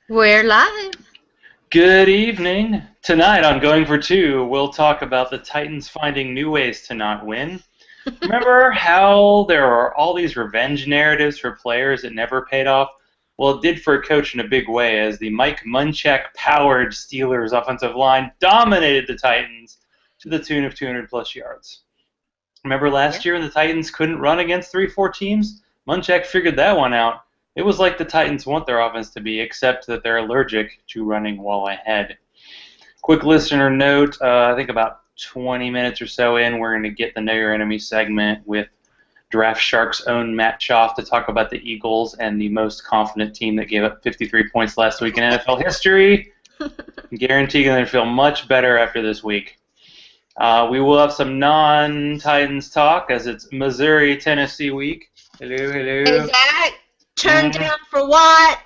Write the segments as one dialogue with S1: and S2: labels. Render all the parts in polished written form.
S1: We're live.
S2: Good evening. Tonight on Going for Two, we'll talk about the Titans finding new ways to not win. Remember how there are all these revenge narratives for players that never paid off? Well, it did for a coach in a big way, as the Mike Munchak-powered Steelers offensive line dominated the Titans to the tune of 200-plus yards. Remember last year when the Titans couldn't run against 3-4 teams? Munchak figured that one out. It was like the Titans want their offense to be, except that they're allergic to running while ahead. Quick listener note, I think about 20 minutes or so in, we're going to get the Know Your Enemy segment with Draft Shark's own Matt Schauf to talk about the Eagles and the most confident team that gave up 53 points last week in NFL history. I guarantee you're going to feel much better after this week. We will have some non-Titans talk, as it's Missouri-Tennessee week. Hello, hello.
S1: Hey, Zach. Turn down for what?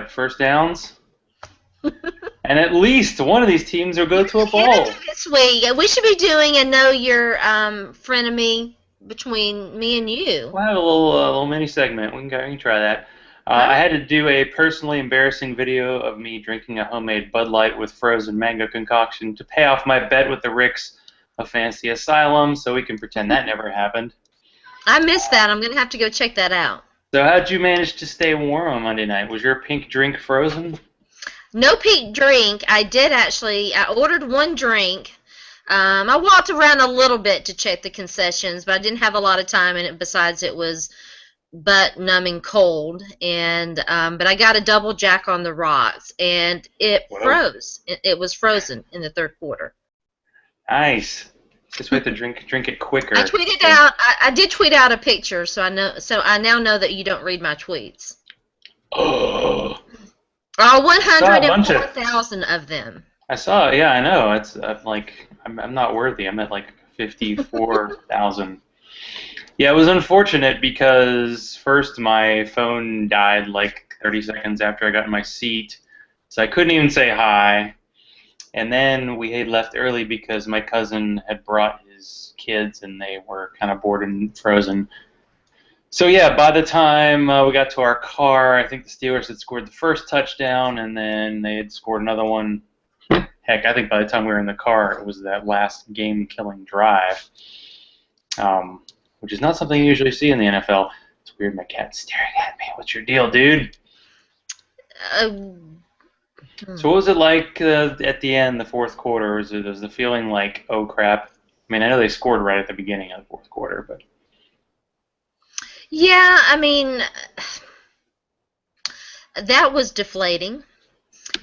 S2: First downs? And at least one of these teams will go to a bowl.
S1: This week, we should be doing a Know Your Frenemy between me and you.
S2: We'll have a little mini segment. We can try that. I had to do a personally embarrassing video of me drinking a homemade Bud Light with frozen mango concoction to pay off my bet with the Ricks of Fantasy Asylum, so we can pretend that never happened.
S1: I missed that. I'm going to have to go check that out.
S2: So how'd you manage to stay warm on Monday night? Was your pink drink frozen?
S1: No pink drink. I did actually. I ordered one drink. I walked around a little bit to check the concessions, but I didn't have a lot of time in it. Besides, it was butt-numbing cold, and but I got a double Jack on the rocks, and it froze. It was frozen in the third quarter.
S2: Nice. Just we have to drink it quicker.
S1: I tweeted out. I did tweet out a picture, so I know. So I now know that you don't read my tweets.
S2: Oh.
S1: All 104,000 of them.
S2: I saw. Yeah, I know. It's I'm not worthy. I'm at like 54,000. Yeah, it was unfortunate because first my phone died like 30 seconds after I got in my seat, so I couldn't even say hi. And then we had left early because my cousin had brought his kids and they were kind of bored and frozen. So yeah, by the time we got to our car, I think the Steelers had scored the first touchdown and then they had scored another one. Heck, I think by the time we were in the car, it was that last game-killing drive, which is not something you usually see in the NFL. It's weird, my cat's staring at me. What's your deal, dude? So what was it like at the end, the fourth quarter? Was the feeling like, oh crap? I mean, I know they scored right at the beginning of the fourth quarter, but
S1: yeah, I mean, that was deflating,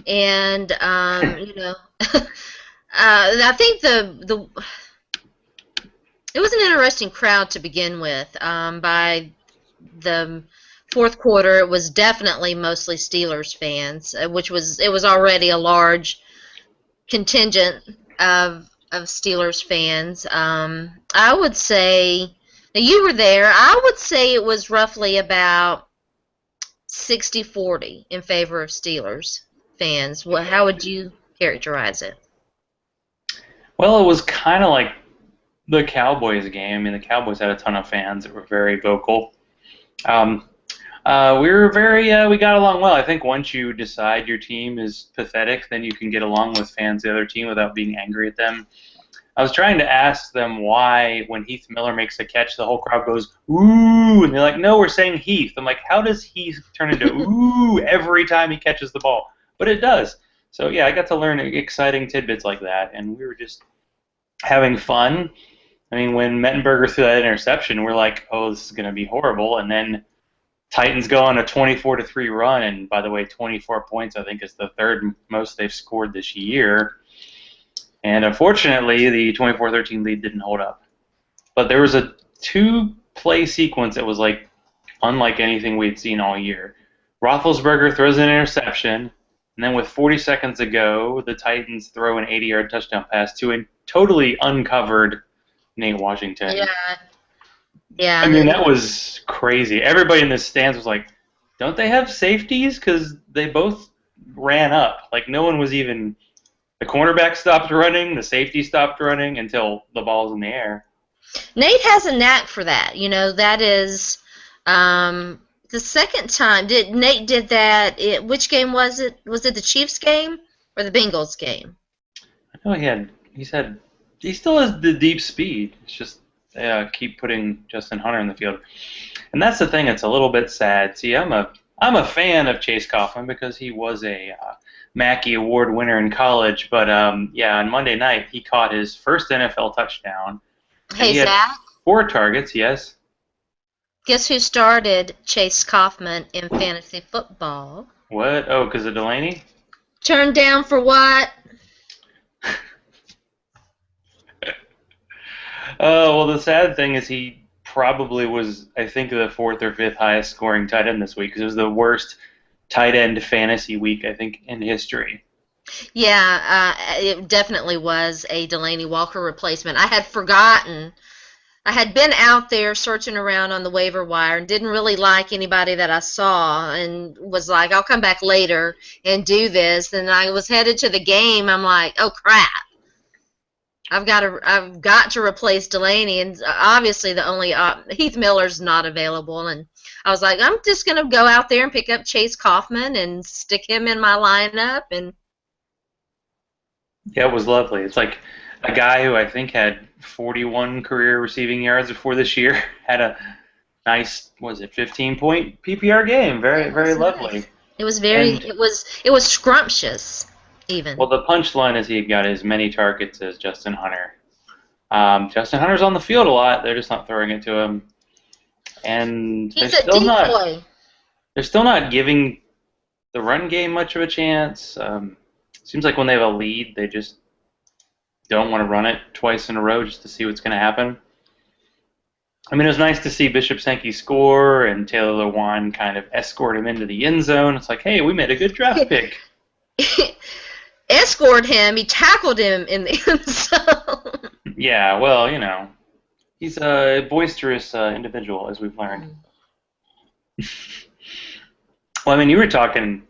S1: and you know, I think it was an interesting crowd to begin with. By the fourth quarter, it was definitely mostly Steelers fans, it was already a large contingent of Steelers fans. I would say, now you were there, I would say it was roughly about 60-40 in favor of Steelers fans. Well, how would you characterize it?
S2: Well, it was kind of like the Cowboys game. I mean, the Cowboys had a ton of fans that were very vocal. We got along well. I think once you decide your team is pathetic, then you can get along with fans of the other team without being angry at them. I was trying to ask them why, when Heath Miller makes a catch, the whole crowd goes, ooh, and they're like, no, we're saying Heath. I'm like, how does Heath turn into ooh every time he catches the ball? But it does. So, yeah, I got to learn exciting tidbits like that, and we were just having fun. I mean, when Mettenberger threw that interception, we're like, oh, this is going to be horrible, and then Titans go on a 24-3 run, and by the way, 24 points I think is the third most they've scored this year. And unfortunately, the 24-13 lead didn't hold up. But there was a two-play sequence that was like unlike anything we'd seen all year. Roethlisberger throws an interception, and then with 40 seconds to go, the Titans throw an 80-yard touchdown pass to a totally uncovered Nate Washington.
S1: Yeah.
S2: I mean, that was crazy. Everybody in the stands was like, don't they have safeties? Because they both ran up. Like, no one was even... The cornerback stopped running, the safety stopped running until the ball's in the air.
S1: Nate has a knack for that. You know, that is The second time, Nate did that? Which game was it? Was it the Chiefs game or the Bengals game?
S2: I know he still has the deep speed. It's just keep putting Justin Hunter in the field, and that's the thing. It's a little bit sad. See, I'm a fan of Chase Kaufman because he was a Mackey Award winner in college. But on Monday night he caught his first NFL touchdown, and
S1: Hey,
S2: he had
S1: Zach,
S2: 4 targets. Yes.
S1: guess who started Chase Kaufman in fantasy football?
S2: What? Oh, because of Delaney?
S1: Turned down for what?
S2: Oh, well, the sad thing is he probably was, I think, the 4th or 5th highest scoring tight end this week because it was the worst tight end fantasy week, I think, in history.
S1: Yeah, it definitely was a Delaney Walker replacement. I had forgotten. I had been out there searching around on the waiver wire and didn't really like anybody that I saw and was like, I'll come back later and do this. And I was headed to the game. I'm like, oh crap. I've got to replace Delaney, and obviously the only Heath Miller's not available, and I was like, I'm just gonna go out there and pick up Chase Kaufman and stick him in my lineup, and
S2: Yeah, it was lovely. It's like a guy who I think had 41 career receiving yards before this year had a nice, 15-point PPR game. Very,
S1: it
S2: very
S1: was
S2: lovely.
S1: nice. It was very,
S2: And
S1: it was scrumptious, even.
S2: well, the punchline is he got as many targets as Justin Hunter. Justin Hunter's on the field a lot. They're just not throwing it to him, and
S1: He's a decoy.
S2: they're still not giving the run game much of a chance. Seems like when they have a lead, they just don't want to run it twice in a row just to see what's going to happen. I mean, it was nice to see Bishop Sankey score and Taylor Lewan kind of escort him into the end zone. It's like, hey, we made a good draft pick.
S1: Escort him. He tackled him in the end zone.
S2: Yeah, well, he's a boisterous individual, as we've learned. Well, I mean, you were talking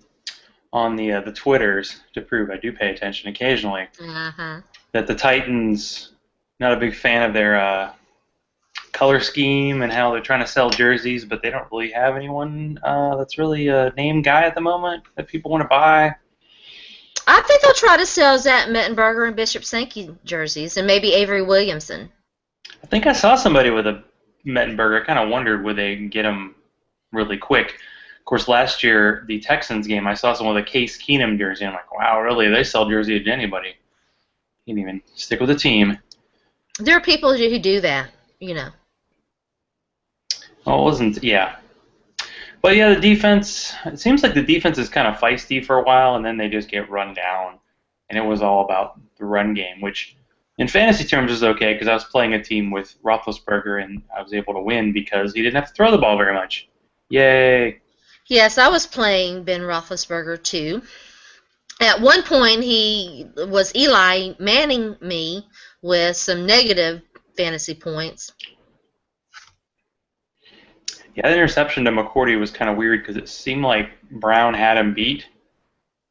S2: on the Twitters to prove I do pay attention occasionally. That the Titans not a big fan of their color scheme and how they're trying to sell jerseys, but they don't really have anyone that's really a name guy at the moment that people want to buy.
S1: I think they'll try to sell Zach Mettenberger and Bishop Sankey jerseys, and maybe Avery Williamson.
S2: I think I saw somebody with a Mettenberger. I kind of wondered would they get him really quick. Of course, last year, the Texans game, I saw someone with a Case Keenum jersey. I'm like, wow, really? They sell jerseys to anybody. He didn't even stick with the team.
S1: There are people who do that,
S2: Oh, it wasn't, yeah. But yeah, the defense, it seems like the defense is kind of feisty for a while, and then they just get run down. And it was all about the run game, which in fantasy terms is okay because I was playing a team with Roethlisberger, and I was able to win because he didn't have to throw the ball very much. Yay.
S1: Yes, I was playing Ben Roethlisberger, too. At one point, he was Eli Manning me with some negative fantasy points.
S2: Yeah, the interception to McCourty was kind of weird because it seemed like Brown had him beat,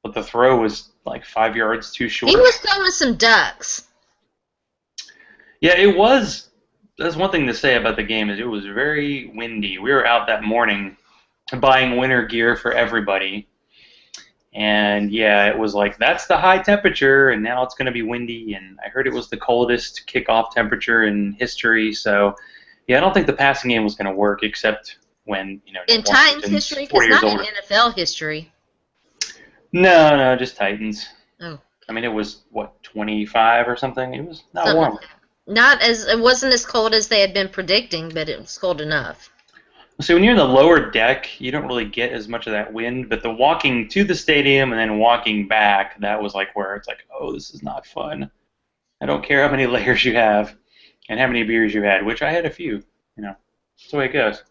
S2: but the throw was like 5 yards too short.
S1: He was throwing some ducks.
S2: Yeah, it was. That's one thing to say about the game is it was very windy. We were out that morning buying winter gear for everybody. And yeah, it was like, that's the high temperature, and now it's going to be windy. And I heard it was the coldest kickoff temperature in history. So, yeah, I don't think the passing game was going to work except when,
S1: in Titans history, because not in NFL history.
S2: No, just Titans.
S1: Oh.
S2: I mean, it was, 25 or something? It was not warm.
S1: It wasn't as cold as they had been predicting, but it was cold enough.
S2: So when you're in the lower deck, you don't really get as much of that wind, but the walking to the stadium and then walking back, that was like where it's like, oh, this is not fun. I don't care how many layers you have and how many beers you had, which I had a few. That's the way it goes.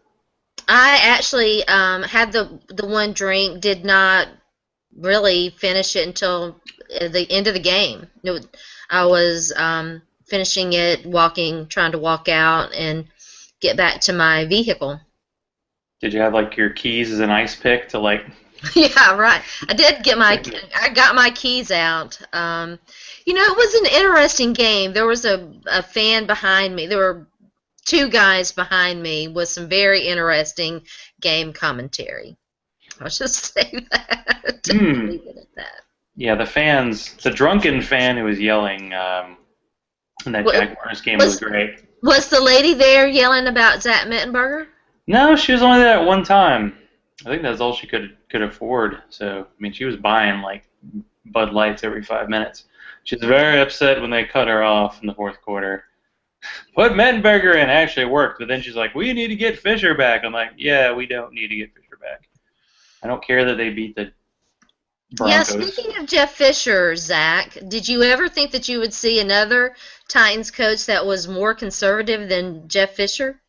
S1: I actually had the one drink, did not really finish it until the end of the game. I was finishing it, trying to walk out and get back to my vehicle.
S2: Did you have like your keys as an ice pick to like?
S1: Yeah, right. I got my keys out. It was an interesting game. There was a fan behind me. There were two guys behind me with some very interesting game commentary. I'll just say that. Leave it at that.
S2: Yeah, the drunken fan who was yelling in that Jaguars game was great.
S1: Was the lady there yelling about Zach Mettenberger?
S2: No, she was only there at one time. I think that's all she could afford. So, I mean, she was buying like Bud Lights every 5 minutes. She was very upset when they cut her off in the fourth quarter. Put Mettenberger in. Actually, it worked. But then she's like, we need to get Fisher back. I'm like, yeah, we don't need to get Fisher back. I don't care that they beat the Broncos.
S1: Yeah, speaking of Jeff Fisher, Zach, did you ever think that you would see another Titans coach that was more conservative than Jeff Fisher?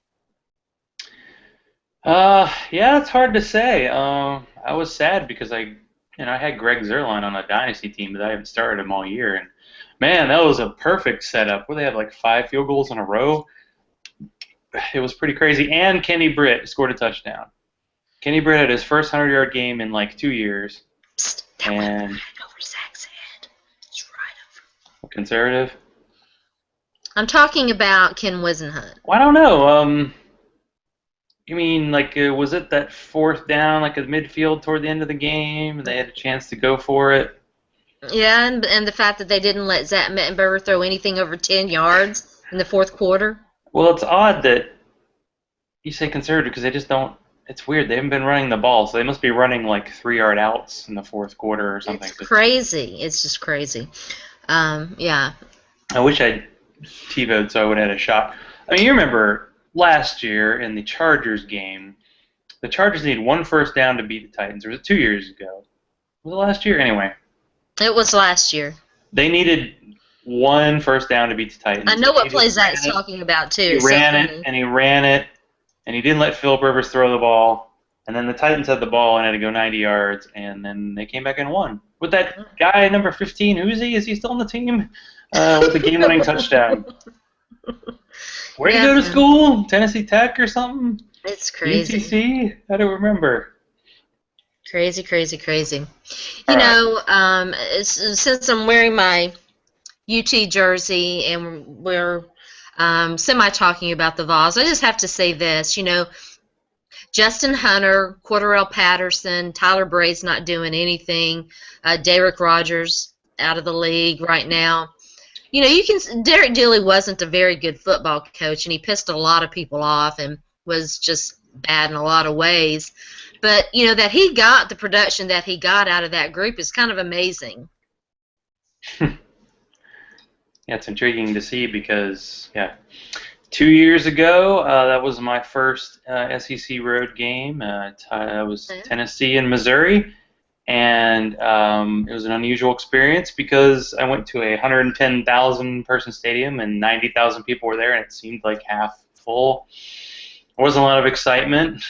S2: Yeah, it's hard to say. I was sad because I had Greg Zuerlein on a dynasty team, but I haven't started him all year. And man, that was a perfect setup where they had like 5 field goals in a row. It was pretty crazy. And Kenny Britt scored a touchdown. Kenny Britt had his first 100-yard game in like 2 years.
S1: Psst, that went right over Zach's head. It's right over.
S2: Conservative?
S1: I'm talking about Ken Wisenhunt.
S2: Well, I don't know. You mean, like, was it that fourth down, like, at midfield toward the end of the game? They had a chance to go for it?
S1: Yeah, and the fact that they didn't let Zach Mettenberger throw anything over 10 yards in the fourth quarter?
S2: Well, it's odd that you say conservative because they just don't. It's weird. They haven't been running the ball, so they must be running, like, 3-yard outs in the fourth quarter or something.
S1: It's crazy. It's just crazy. Yeah.
S2: I wish I'd TiVo'd so I would have had a shot. I mean, you remember last year in the Chargers game, the Chargers needed 1 first down to beat the Titans. Or was it 2 years ago? Was it last year? Anyway.
S1: It was last year.
S2: They needed 1 first down to beat the Titans.
S1: I know what play Zach's talking about, too.
S2: He ran it, and he didn't let Philip Rivers throw the ball. And then the Titans had the ball and had to go 90 yards, and then they came back and won. With that guy, number 15, who's he? Is he still on the team? With the game-winning touchdown. Where did you go to school? Tennessee Tech or something?
S1: It's crazy.
S2: UTC? I don't remember.
S1: Crazy, crazy, crazy. You know, since I'm wearing my UT jersey and we're semi-talking about the Vols, I just have to say this. You know, Justin Hunter, Cordarrelle Patterson, Tyler Brade's not doing anything. Derek Rogers out of the league right now. You know, Derek Dooley wasn't a very good football coach, and he pissed a lot of people off and was just bad in a lot of ways. But, you know, that he got the production that he got out of that group is kind of amazing.
S2: Yeah, it's intriguing to see because, 2 years ago, that was my first SEC road game. That was Tennessee and Missouri. And it was an unusual experience because I went to a 110,000-person stadium and 90,000 people were there, and it seemed like half full. There wasn't a lot of excitement.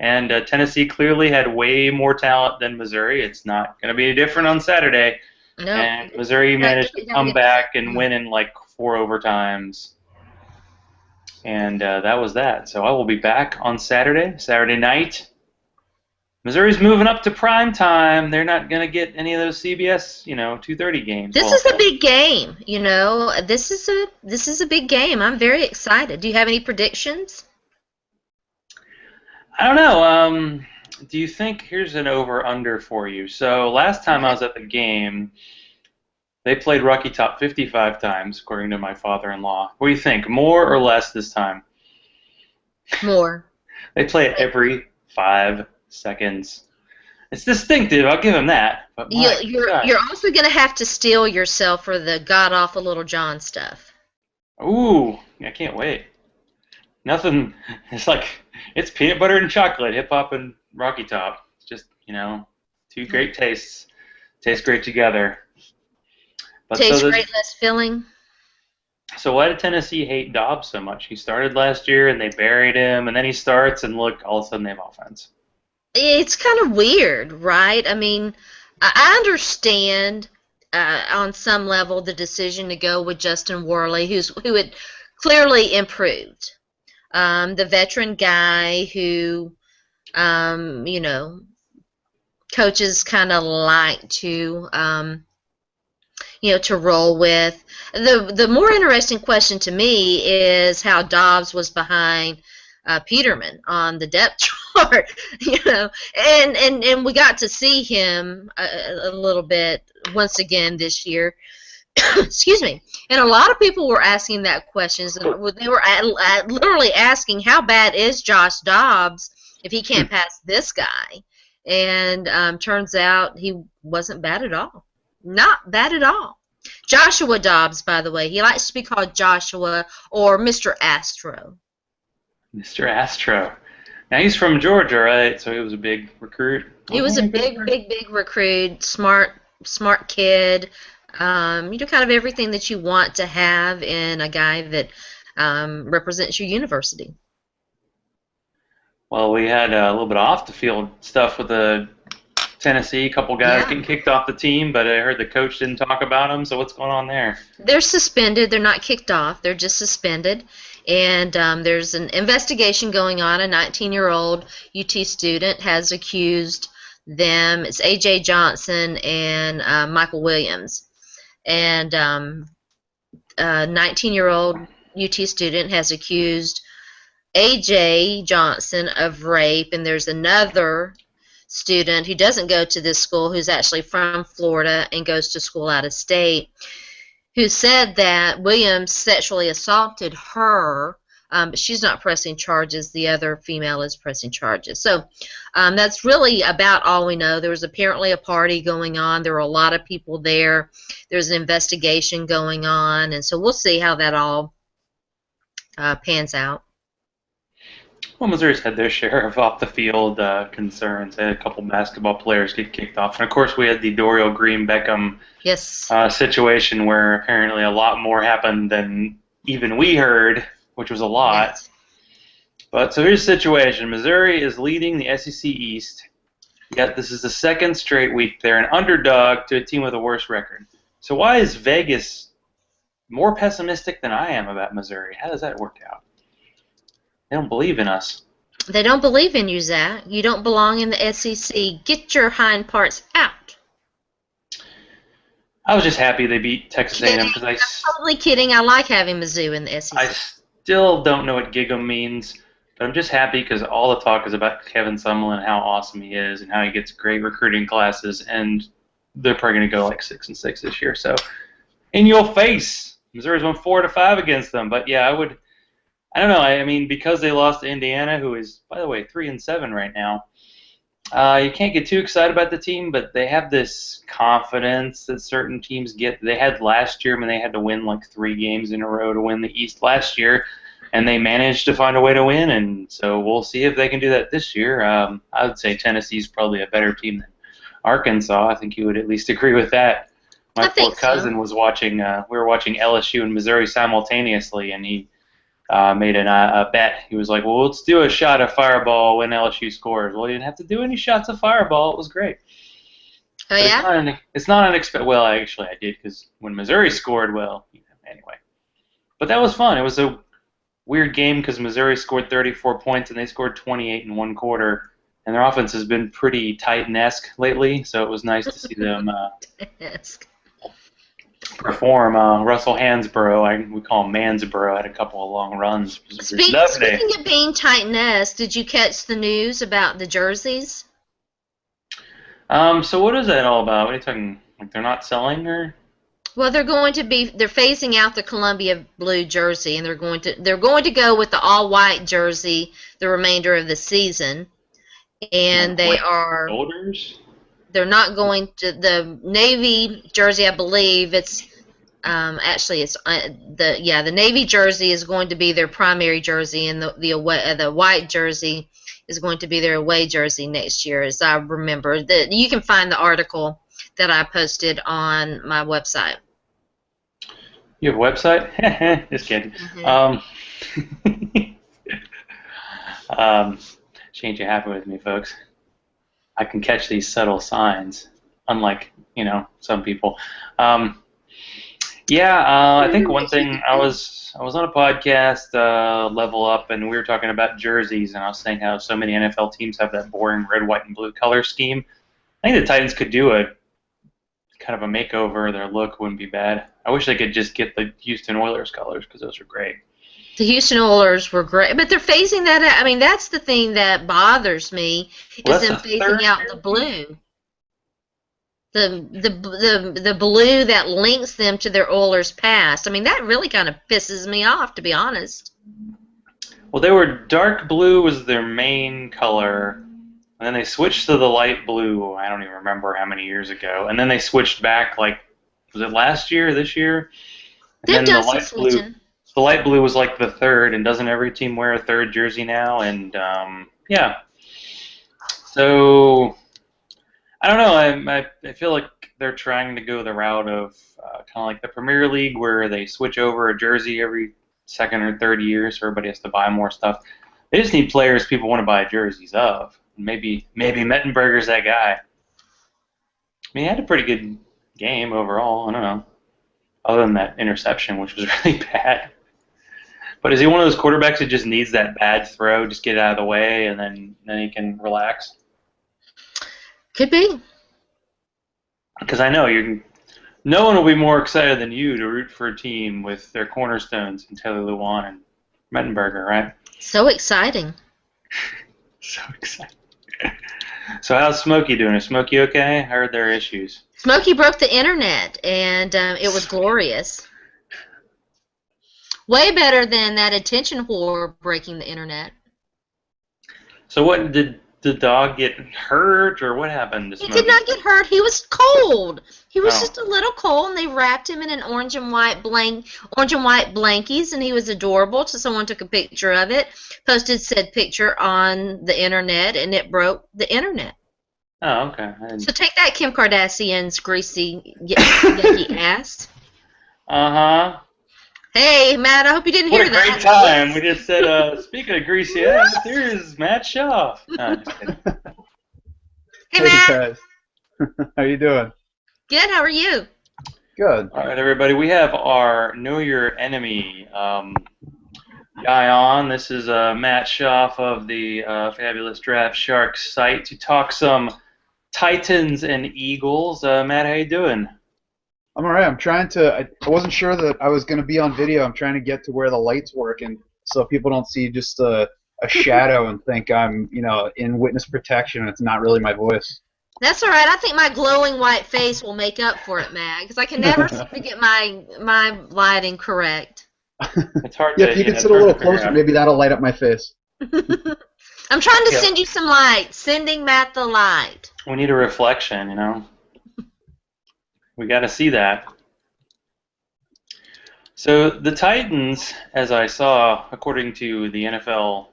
S2: And Tennessee clearly had way more talent than Missouri. It's not going to be different on Saturday.
S1: No.
S2: And Missouri managed to come back and win in like 4 overtimes. And that was that. So I will be back on Saturday night. Missouri's moving up to prime time. They're not going to get any of those CBS, 2:30 games.
S1: This is a big game, you know. This is a big game. I'm very excited. Do you have any predictions?
S2: I don't know. Do you think here's an over/under for you? So last time I was at the game, they played Rocky Top 55 times, according to my father-in-law. What do you think? More or less this time?
S1: More.
S2: They play it every 5 seconds. It's distinctive. I'll give him that. But
S1: you're also going to have to steel yourself for the god-awful Little John stuff.
S2: Ooh, I can't wait. Nothing. It's peanut butter and chocolate, hip-hop and Rocky Top. It's just, 2 great tastes. Taste great together. But
S1: Tastes great, less filling.
S2: So why did Tennessee hate Dobbs so much? He started last year, and they buried him, and then he starts, and look, all of a sudden they have offense.
S1: It's kind of weird, right? I mean, I understand on some level the decision to go with Justin Worley, who had clearly improved. The veteran guy who, coaches kind of like to, to roll with. The more interesting question to me is how Dobbs was behind Peterman on the depth chart, and we got to see him a little bit once again this year. Excuse me. And a lot of people were asking that questions. They were literally asking, how bad is Josh Dobbs if he can't pass this guy? And turns out he wasn't bad at all. Not bad at all. Joshua Dobbs, by the way, he likes to be called Joshua or Mr. Astro.
S2: Mr. Astro. Now he's from Georgia, right? So he was a big recruit.
S1: He was a big recruit, smart kid. Kind of everything that you want to have in a guy that represents your university.
S2: Well, we had a little bit of off-the-field stuff with the Tennessee, a couple guys getting kicked off the team, but I heard the coach didn't talk about them, so what's going on there?
S1: They're suspended. They're not kicked off. They're just suspended. And there's an investigation going on. A 19-year-old UT student has accused them. It's A.J. Johnson and Michael Williams. And a 19-year-old UT student has accused A.J. Johnson of rape, and there's another student who doesn't go to this school who's actually from Florida and goes to school out of state, who said that Williams sexually assaulted her, but she's not pressing charges. The other female is pressing charges. So that's really about all we know. There was apparently a party going on. There were a lot of people there. There's an investigation going on, and so we'll see how that all pans out.
S2: Well, Missouri's had their share of off-the-field concerns. They had a couple basketball players get kicked off. And, of course, we had the Dorial Green-Beckham situation where apparently a lot more happened than even we heard, which was a lot. Yes. But so here's the situation. Missouri is leading the SEC East. Yet this is the second straight week they're an underdog to a team with a worse record. So why is Vegas more pessimistic than I am about Missouri? How does that work out? They don't believe in us.
S1: They don't believe in you, Zach. You don't belong in the SEC. Get your hind parts out.
S2: I was just happy they beat Texas A&M.
S1: I'm totally kidding. I like having Mizzou in the SEC.
S2: I still don't know what Gig'em means, but I'm just happy because all the talk is about Kevin Sumlin and how awesome he is and how he gets great recruiting classes, and they're probably going to go like 6-6 this year. So, in your face, Missouri's won 4 to 5 against them. But yeah, I don't know. I mean, because they lost to Indiana, who is, by the way, 3-7 right now. You can't get too excited about the team, but they have this confidence that certain teams get. They had last year when they had to win like 3 games in a row to win the East last year, and they managed to find a way to win. And so we'll see if they can do that this year. I would say Tennessee's probably a better team than Arkansas. I think you would at least agree with that. My poor cousin was watching. We were watching LSU and Missouri simultaneously, and he made a bet. He was like, well, let's do a shot of Fireball when LSU scores. Well, you didn't have to do any shots of Fireball. It was great.
S1: Oh, yeah?
S2: It's not unexpected. Well, actually, I did because when Missouri scored, anyway. But that was fun. It was a weird game because Missouri scored 34 points and they scored 28 in one quarter. And their offense has been pretty Titan-esque lately, so it was nice to see them perform. Russell Hansborough, we call him Mansborough, had a couple of long runs.
S1: Speaking of being Titan-esque, did you catch the news about the jerseys?
S2: So what is that all about? What are you talking? Like they're not selling, or?
S1: Well, they're phasing out the Columbia blue jersey, and they're going to go with the all-white jersey the remainder of the season. And they're not going to the navy jersey. I believe it's the navy jersey is going to be their primary jersey, and the white jersey is going to be their away jersey next year. As I remember, you can find the article that I posted on my website.
S2: You have a website? Just kidding. Mm-hmm. She ain't too happy with me, folks. I can catch these subtle signs, unlike, some people. I think one thing, I was on a podcast, Level Up, and we were talking about jerseys, and I was saying how so many NFL teams have that boring red, white, and blue color scheme. I think the Titans could do a kind of a makeover. Their look wouldn't be bad. I wish they could just get the Houston Oilers colors because those are great.
S1: The Houston Oilers were great, but they're phasing that out. I mean, that's the thing that bothers me
S2: Well,
S1: is
S2: that's
S1: them
S2: the third
S1: phasing out the blue. The blue that links them to their Oilers past. I mean, that really kind of pisses me off, to be honest.
S2: Well, they were dark blue was their main color, and then they switched to the light blue. I don't even remember how many years ago. And then they switched back, like, was it last year, this year? And
S1: They've
S2: then
S1: done some switching.
S2: the light blue was like the third. And doesn't every team wear a third jersey now? And yeah, so I don't know. I feel like they're trying to go the route of kind of like the Premier League, where they switch over a jersey every second or third year, so everybody has to buy more stuff. They just need players people want to buy jerseys of. Maybe Mettenberger's that guy. I mean, he had a pretty good game overall. I don't know, other than that interception, which was really bad. But is he one of those quarterbacks that just needs that bad throw, just get it out of the way, and then he can relax?
S1: Could be.
S2: Because I know no one will be more excited than you to root for a team with their cornerstones in Taylor Lewan and Mettenberger, right?
S1: So exciting.
S2: So excited. So how's Smokey doing? Is Smokey okay? I heard there are issues.
S1: Smokey broke the internet, and it was glorious. Way better than that attention whore breaking the internet.
S2: So what, did the dog get hurt, or what happened to
S1: He
S2: Smokey?
S1: did not get hurt. He was cold. He was just a little cold, and they wrapped him in an orange and white blankies, and he was adorable. So someone took a picture of it, posted said picture on the internet, and it broke the internet.
S2: Oh, okay.
S1: So take that, Kim Kardashian's greasy, yucky ass.
S2: Uh-huh.
S1: Hey, Matt, I hope you didn't hear that.
S2: What a great time. We just said, speaking of greasy ass, here's Matt Schauf. No, just kidding.
S1: Hey, Matt.
S3: Guys. How you doing?
S1: Good, how are you?
S3: Good.
S2: All right, everybody. We have our Know Your Enemy guy on. This is Matt Schauf of the Fabulous Draft Sharks site to talk some Titans and Eagles. Matt, how you doing?
S3: I'm all right. I'm trying to. I wasn't sure that I was going to be on video. I'm trying to get to where the lights work, and so people don't see just a shadow and think I'm, in witness protection, and it's not really my voice.
S1: That's all right. I think my glowing white face will make up for it, Matt, because I can never seem to get my lighting correct.
S2: It's hard
S3: Yeah,
S2: to.
S3: if you could
S2: it's
S3: sit a
S2: hard
S3: little
S2: to figure
S3: closer,
S2: out.
S3: maybe that'll light up my face.
S1: I'm trying to send you some light. Sending Matt the light.
S2: We need a reflection, We got to see that. So the Titans, as I saw, according to the NFL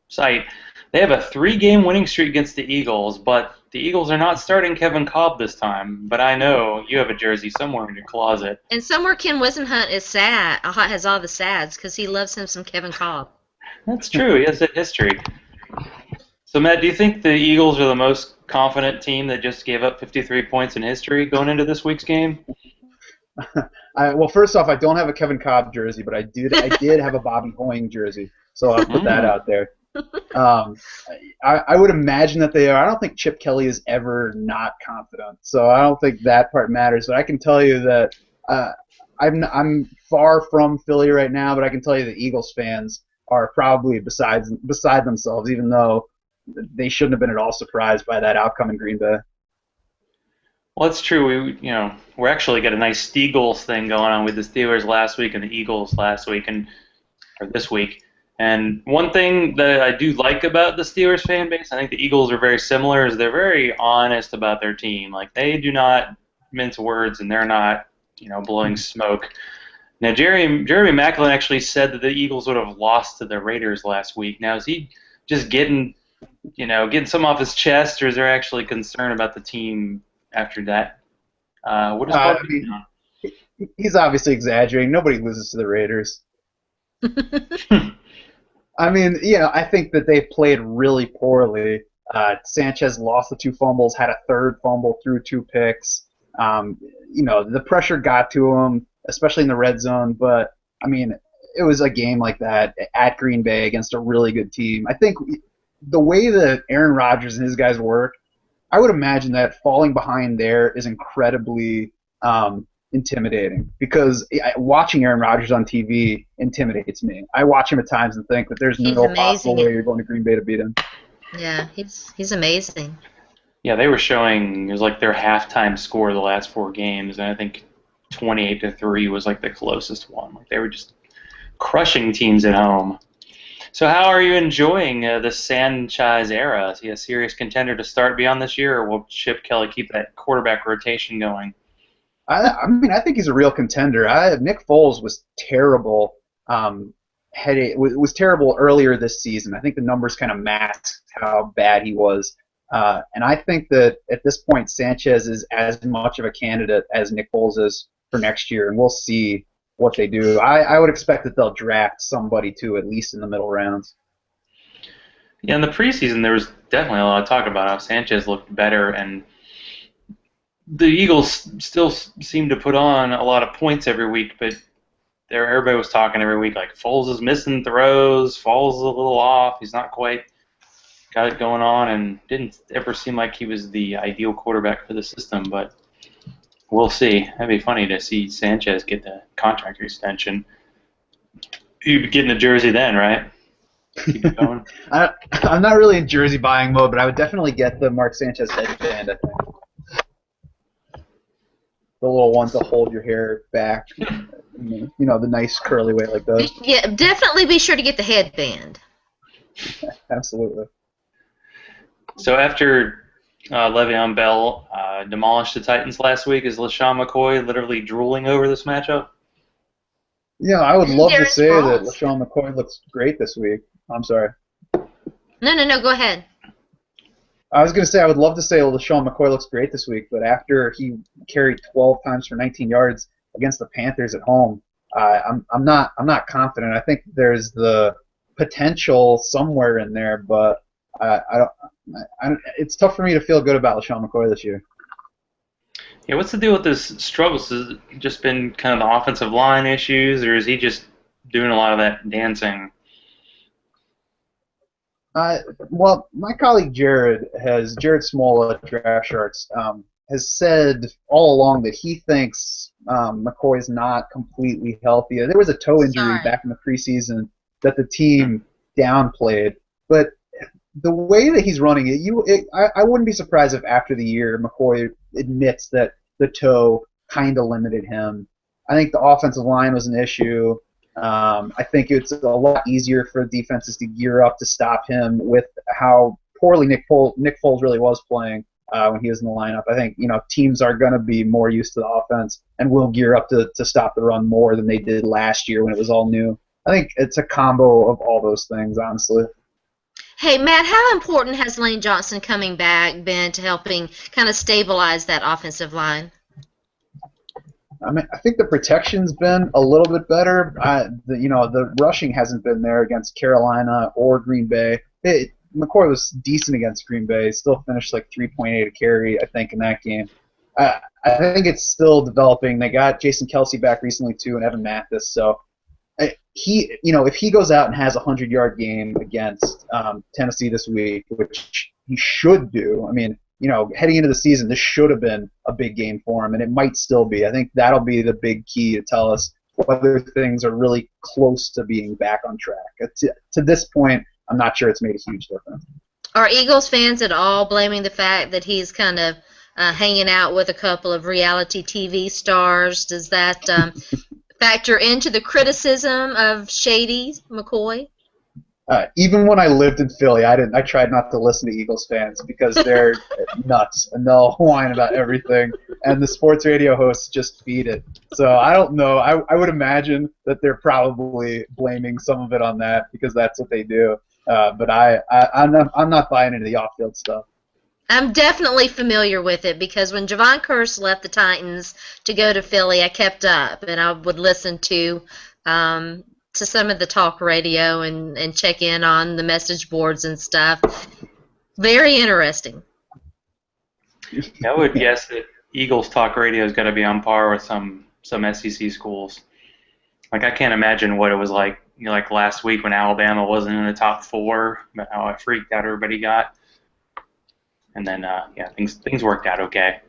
S2: site, they have a 3-game winning streak against the Eagles, but the Eagles are not starting Kevin Kolb this time. But I know you have a jersey somewhere in your closet.
S1: And somewhere Ken Wisenhunt is sad. Has all the sads because he loves him some Kevin Kolb.
S2: That's true. He has that history. So, Matt, do you think the Eagles are the most confident team that just gave up 53 points in history going into this week's game?
S3: Well, first off, I don't have a Kevin Kolb jersey, but I did have a Bobby Hoying jersey, so I'll put that out there. I would imagine that they are. I don't think Chip Kelly is ever not confident, so I don't think that part matters. But I can tell you that I'm far from Philly right now, but I can tell you the Eagles fans are probably beside themselves, even though they shouldn't have been at all surprised by that outcome in Green Bay.
S2: Well, it's true. We're actually got a nice Steagles thing going on with the Steelers last week and the Eagles last week or this week. And one thing that I do like about the Steelers fan base, I think the Eagles are very similar, is they're very honest about their team. Like, they do not mince words, and they're not, blowing smoke. Now, Jeremy Maclin actually said that the Eagles would have lost to the Raiders last week. Now, is he just getting some off his chest, or is there actually concern about the team after that? What is
S3: he's obviously exaggerating. Nobody loses to the Raiders. I mean, I think that they played really poorly. Sanchez lost the 2 fumbles, had a 3rd fumble, threw 2 picks. The pressure got to him, especially in the red zone. But, I mean, it was a game like that at Green Bay against a really good team. I think the way that Aaron Rodgers and his guys work, I would imagine that falling behind there is incredibly intimidating because watching Aaron Rodgers on TV intimidates me. I watch him at times and think that there's
S1: He's
S3: no possible
S1: amazing.
S3: way you're going to Green Bay to beat him.
S1: Yeah, he's amazing.
S2: Yeah, they were showing it was like their halftime score of the last 4 games, and I think 28-3 was like the closest one. Like they were just crushing teams at home. So how are you enjoying the Sanchez era? Is he a serious contender to start beyond this year, or will Chip Kelly keep that quarterback rotation going?
S3: I mean, I think he's a real contender. Nick Foles was terrible. Was terrible earlier this season. I think the numbers kind of masked how bad he was. And I think that at this point, Sanchez is as much of a candidate as Nick Foles is for next year, and we'll see what they do. I would expect that they'll draft somebody too, at least in the middle rounds.
S2: Yeah, in the preseason, there was definitely a lot of talk about how Sanchez looked better, and the Eagles still seem to put on a lot of points every week, but everybody was talking every week like Foles is missing throws, Foles is a little off, he's not quite got it going on, and didn't ever seem like he was the ideal quarterback for the system, but we'll see. That'd be funny to see Sanchez get the contract extension. You'd be getting a jersey then, right? Keep it going.
S3: I'm not really in jersey buying mode, but I would definitely get the Mark Sanchez headband, I think. The little one to hold your hair back, you know, the nice curly way like that.
S1: Yeah, definitely be sure to get the headband.
S3: Absolutely.
S2: So after Le'Veon Bell demolished the Titans last week, is LaShawn McCoy literally drooling over this matchup?
S3: Yeah, I would love to say that
S1: Ross.
S3: LaShawn McCoy looks great this week. I'm sorry.
S1: No, go ahead.
S3: I was going to say I would love to say LaShawn McCoy looks great this week, but after he carried 12 times for 19 yards against the Panthers at home, I'm not confident. I think there's the potential somewhere in there, but it's tough for me to feel good about LaShawn McCoy this year.
S2: Yeah, what's the deal with his struggles? Has it just been kind of the offensive line issues, or is he just doing a lot of that dancing?
S3: Well, my colleague Jared Small at Draft Sharks has said all along that he thinks McCoy's not completely healthy. There was a toe injury back in the preseason that the team downplayed, but the way that he's running it, I wouldn't be surprised if after the year McCoy admits that the toe kind of limited him. I think the offensive line was an issue. I think it's a lot easier for defenses to gear up to stop him with how poorly Nick Foles really was playing when he was in the lineup. I think teams are going to be more used to the offense and will gear up to stop the run more than they did last year when it was all new. I think it's a combo of all those things, honestly.
S1: Hey, Matt, how important has Lane Johnson coming back been to helping kind of stabilize that offensive line?
S3: I mean, I think the protection's been a little bit better. The rushing hasn't been there against Carolina or Green Bay. McCoy was decent against Green Bay. Still finished like 3.8 a carry, I think, in that game. I think it's still developing. They got Jason Kelsey back recently too, and Evan Mathis. So if he goes out and has a 100-yard game against Tennessee this week, which he should do. I mean, heading into the season, this should have been a big game for him, and it might still be. I think that'll be the big key to tell us whether things are really close to being back on track. To this point, I'm not sure it's made a huge difference.
S1: Are Eagles fans at all blaming the fact that he's kind of hanging out with a couple of reality TV stars? Does that factor into the criticism of Shady McCoy?
S3: Even when I lived in Philly, I tried not to listen to Eagles fans because they're nuts and they'll whine about everything, and the sports radio hosts just feed it. So I don't know. I would imagine that they're probably blaming some of it on that because that's what they do. But I'm not buying into the off-field stuff.
S1: I'm definitely familiar with it because when Javon Curse left the Titans to go to Philly, I kept up and I would listen to some of the talk radio and check in on the message boards and stuff. Very interesting.
S2: I would guess that Eagles talk radio is going to be on par with some SEC schools. Like I can't imagine what it was like, like last week when Alabama wasn't in the top 4, but how freaked out everybody got. And then, things worked out okay.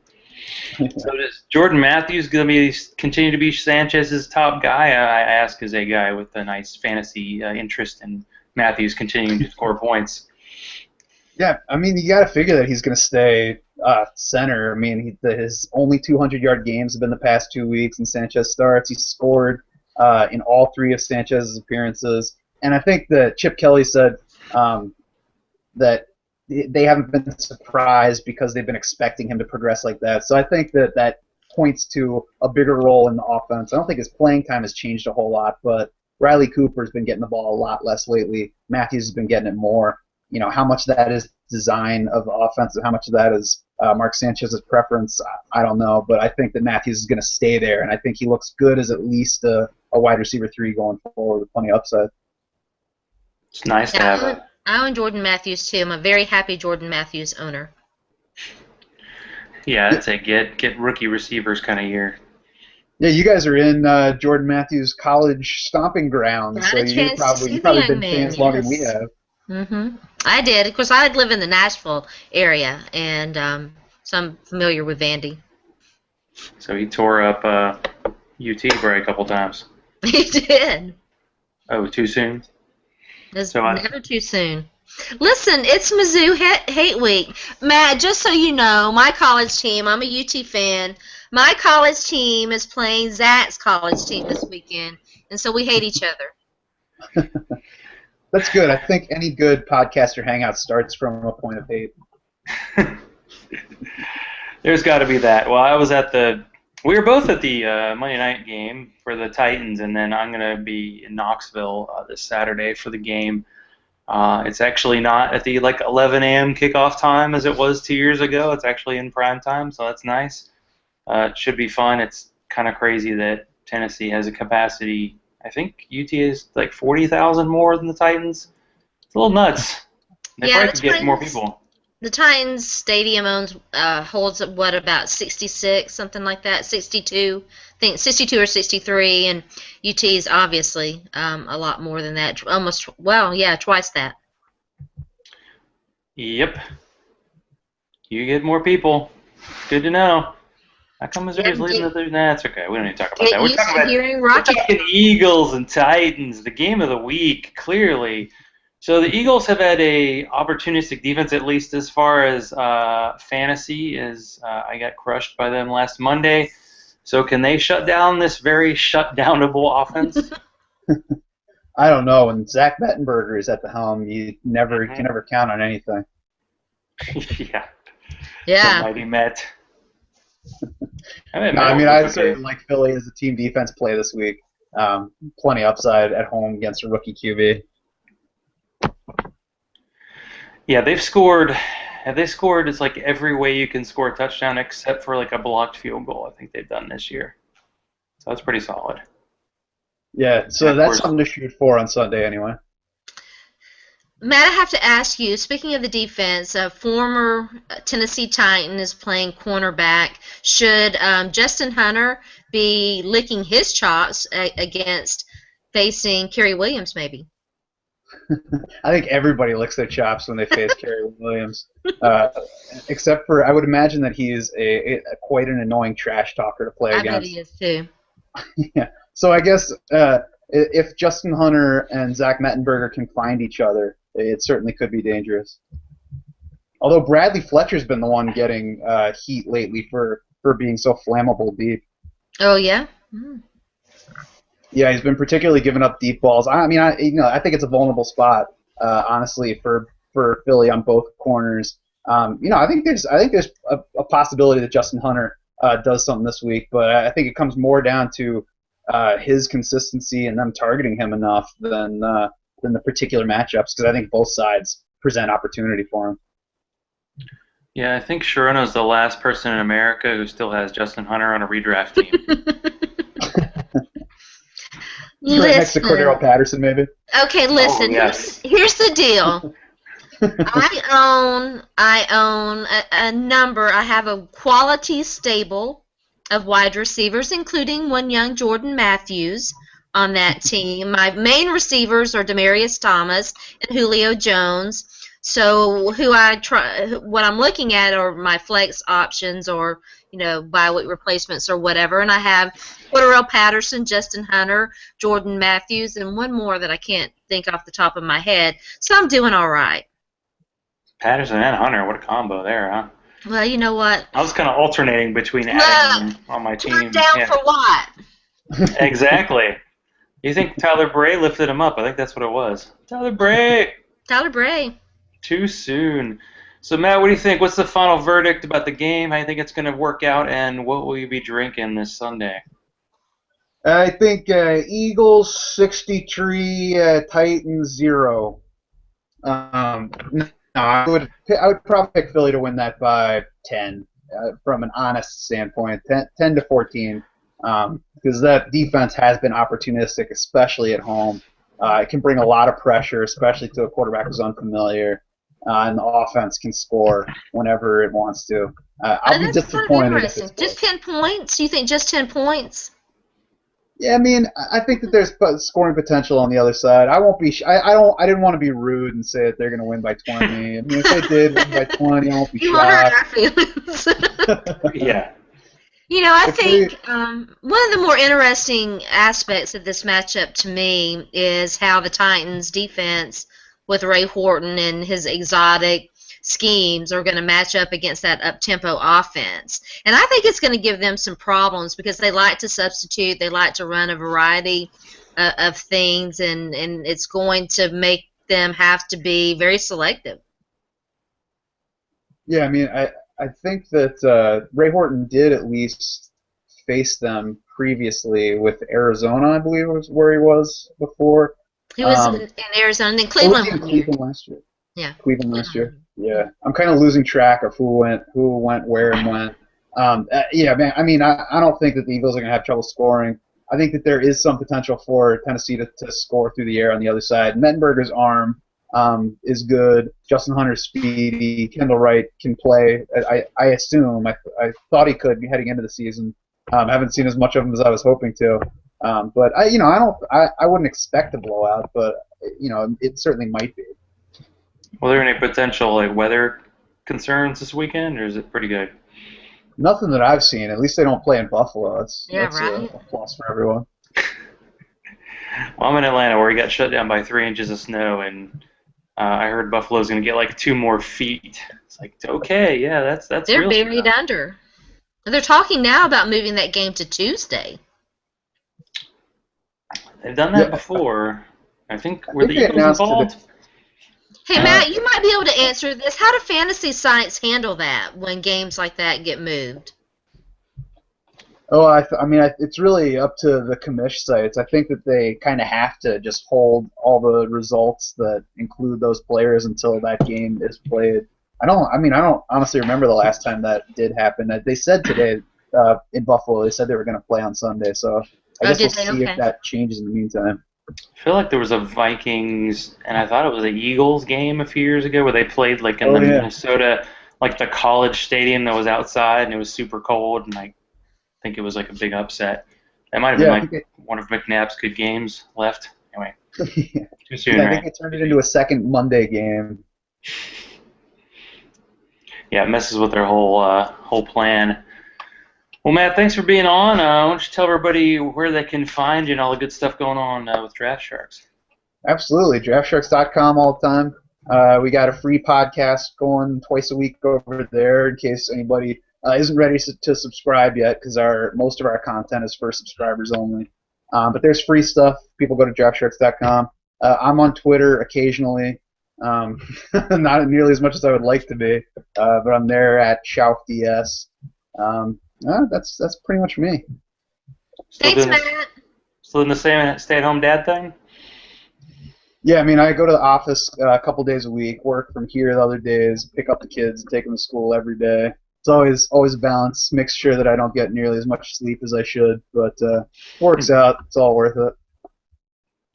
S2: So does Jordan Matthews going to continue to be Sanchez's top guy? I ask as a guy with a nice fantasy interest in Matthews continuing to score points.
S3: Yeah, I mean, you got to figure that he's going to stay center. I mean, his only 200-yard games have been the past 2 weeks, and Sanchez starts. He scored in all 3 of Sanchez's appearances. And I think that Chip Kelly said that they haven't been surprised because they've been expecting him to progress like that. So I think that points to a bigger role in the offense. I don't think his playing time has changed a whole lot, but Riley Cooper's been getting the ball a lot less lately. Matthews has been getting it more. You know, how much of that is design of the offense and how much of that is Mark Sanchez's preference, I don't know. But I think that Matthews is going to stay there, and I think he looks good as at least a wide receiver 3 going forward with plenty of upside.
S2: It's nice to have a...
S1: I own Jordan Matthews, too. I'm a very happy Jordan Matthews owner.
S2: Yeah, it's a get rookie receivers kind of year.
S3: Yeah, you guys are in Jordan Matthews' college stomping grounds, so you've probably been fans longer than we have.
S1: Mm-hmm. I did. Of course, I live in the Nashville area, and so I'm familiar with Vandy.
S2: So he tore up UT a couple times.
S1: He did.
S2: Oh, too soon?
S1: It's never too soon. Listen, it's Mizzou Hate Week. Matt, just so you know, my college team, I'm a UT fan, my college team is playing Zach's college team this weekend, and so we hate each other.
S3: That's good. I think any good podcaster hangout starts from a point of hate.
S2: There's got to be that. Well, we were both at the Monday night game for the Titans, and then I'm going to be in Knoxville this Saturday for the game. It's actually not at the 11 a.m. kickoff time as it was 2 years ago. It's actually in prime time, so that's nice. It should be fun. It's kind of crazy that Tennessee has a capacity. I think UT is 40,000 more than the Titans. It's a little nuts. They probably could get more people.
S1: The Titans Stadium holds about 66, something like that, 62. I think 62 or 63, and UT is obviously a lot more than that. Twice that.
S2: Yep. You get more people. Good to know. How come Missouri's leading the third? Nah, that's okay. We don't need to talk about that. We're talking Eagles and Titans, the game of the week, clearly. So the Eagles have had a opportunistic defense, at least as far as fantasy, as I got crushed by them last Monday. So can they shut down this very shut-downable offense?
S3: I don't know. When Zach Mettenberger is at the helm, you can never count on anything.
S2: Yeah.
S1: Yeah.
S2: Mighty Met.
S3: I certainly like Philly as a team defense play this week. Plenty upside at home against a rookie QB.
S2: Yeah, they've scored. It's like every way you can score a touchdown except for a blocked field goal. I think they've done this year. So that's pretty solid.
S3: Yeah, so that's something to shoot for on Sunday anyway.
S1: Matt, I have to ask you, speaking of the defense, a former Tennessee Titan is playing cornerback. Should Justin Hunter be licking his chops against facing Kerry Williams maybe?
S3: I think everybody licks their chops when they face Kerry Williams, except for I would imagine that he is quite an annoying trash talker to play against.
S1: I bet he is too.
S3: Yeah. So I guess if Justin Hunter and Zach Mettenberger can find each other, it certainly could be dangerous. Although Bradley Fletcher's been the one getting heat lately for being so flammable deep.
S1: Oh yeah. Mm.
S3: Yeah, he's been particularly giving up deep balls. I think it's a vulnerable spot, honestly, for Philly on both corners. I think there's a possibility that Justin Hunter does something this week, but I think it comes more down to his consistency and them targeting him enough than the particular matchups, because I think both sides present opportunity for him.
S2: Yeah, I think Sharona is the last person in America who still has Justin Hunter on a redraft team.
S3: Right next to Cordero Patterson, maybe.
S1: Okay, listen.
S2: Oh, yes.
S1: Here's the deal. I own a number. I have a quality stable of wide receivers, including one young Jordan Matthews on that team. My main receivers are Demaryius Thomas and Julio Jones. So what I'm looking at are my flex options, or bye week replacements or whatever. And I have Cordarrelle Patterson, Justin Hunter, Jordan Matthews, and one more that I can't think off the top of my head. So I'm doing all right.
S2: Patterson and Hunter, what a combo there, huh?
S1: Well, you know what?
S2: I was kind of alternating between adding them on my team.
S1: Down for what?
S2: Exactly. You think Tyler Bray lifted him up? I think that's what it was. Tyler Bray.
S1: Tyler Bray.
S2: Too soon. So, Matt, what do you think? What's the final verdict about the game? How do you think it's going to work out, and what will you be drinking this Sunday?
S3: I think Eagles 63, Titans 0. No, I would probably pick Philly to win that by 10, from an honest standpoint, 10 to 14, because that defense has been opportunistic, especially at home. It can bring a lot of pressure, especially to a quarterback who's unfamiliar, and the offense can score whenever it wants to. I'll be disappointed if it's
S1: just 10 points? You think just 10 points?
S3: Yeah, I mean, I think that there's scoring potential on the other side. I won't be. I didn't want to be rude and say that they're going to win by 20. I mean, if they did win by 20, I won't be shocked.
S1: You hurt our feelings.
S2: Yeah.
S1: I think one of the more interesting aspects of this matchup to me is how the Titans' defense with Ray Horton and his exotic schemes are going to match up against that up-tempo offense. And I think it's going to give them some problems because they like to substitute, they like to run a variety of things, and it's going to make them have to be very selective.
S3: Yeah, I mean, I think that Ray Horton did at least face them previously with Arizona, I believe was where he was before.
S1: He was in Arizona, and then Cleveland.
S3: Cleveland last year.
S1: Yeah.
S3: Cleveland last year. Yeah, I'm kind of losing track of who went where and when. Yeah, man. I mean, I don't think that the Eagles are going to have trouble scoring. I think that there is some potential for Tennessee to score through the air on the other side. Mettenberger's arm is good. Justin Hunter's speedy. Kendall Wright can play. I assume. I thought he could heading into the season. I haven't seen as much of him as I was hoping to. But I wouldn't expect a blowout, but it certainly might be.
S2: Well, are there any potential weather concerns this weekend, or is it pretty good?
S3: Nothing that I've seen. At least they don't play in Buffalo. That's
S1: right.
S3: A plus for everyone.
S2: Well, I'm in Atlanta, where we got shut down by 3 inches of snow, and I heard Buffalo's going to get like 2 more feet. It's like, okay, yeah, that's.
S1: They're buried under. They're talking now about moving that game to Tuesday.
S2: They've done that before. I think were the Eagles involved?
S1: Hey, Matt, you might be able to answer this. How do fantasy sites handle that when games like that get moved?
S3: Oh, I mean, it's really up to the commish sites. I think that they kind of have to just hold all the results that include those players until that game is played. I don't honestly remember the last time that did happen. They said today in Buffalo, they said they were going to play on Sunday, so I guess we'll see if that changes in the meantime.
S2: I feel like there was a Vikings, and I thought it was an Eagles game a few years ago where they played in Minnesota, the college stadium that was outside, and it was super cold, and I think it was a big upset. That might have been one of McNabb's good games left. Anyway, too soon, right?
S3: I think it turned it into a second Monday game.
S2: Yeah, it messes with their whole plan. Well, Matt, thanks for being on. Why don't you tell everybody where they can find you and all the good stuff going on with Draft Sharks?
S3: Absolutely. DraftSharks.com all the time. We got a free podcast going twice a week over there in case anybody isn't ready to subscribe yet, because most of our content is for subscribers only. But there's free stuff. People go to DraftSharks.com. I'm on Twitter occasionally. Not nearly as much as I would like to be, but I'm there at SchaufDS. That's pretty much me.
S1: Thanks, Matt.
S2: Still in the same stay-at-home dad thing?
S3: Yeah, I mean, I go to the office a couple days a week, work from here the other days, pick up the kids, and take them to school every day. It's always a balance. Make sure that I don't get nearly as much sleep as I should, but works out. It's all worth it.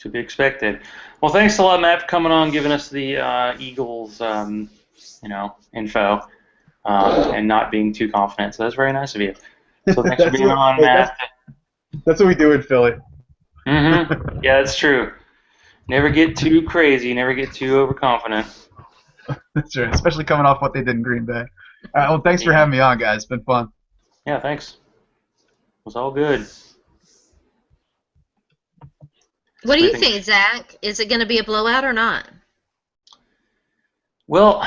S2: To be expected. Well, thanks a lot, Matt, for coming on, giving us the Eagles, info. And not being too confident. So that's very nice of you. So thanks for being on, Matt.
S3: That's what we do in Philly.
S2: Mm-hmm. Yeah, that's true. Never get too crazy. Never get too overconfident.
S3: That's right, especially coming off what they did in Green Bay. All right, well, thanks for having me on, guys. It's been fun.
S2: Yeah, thanks. It was all good.
S1: What do you think, Zach? Is it going to be a blowout or not?
S2: Well,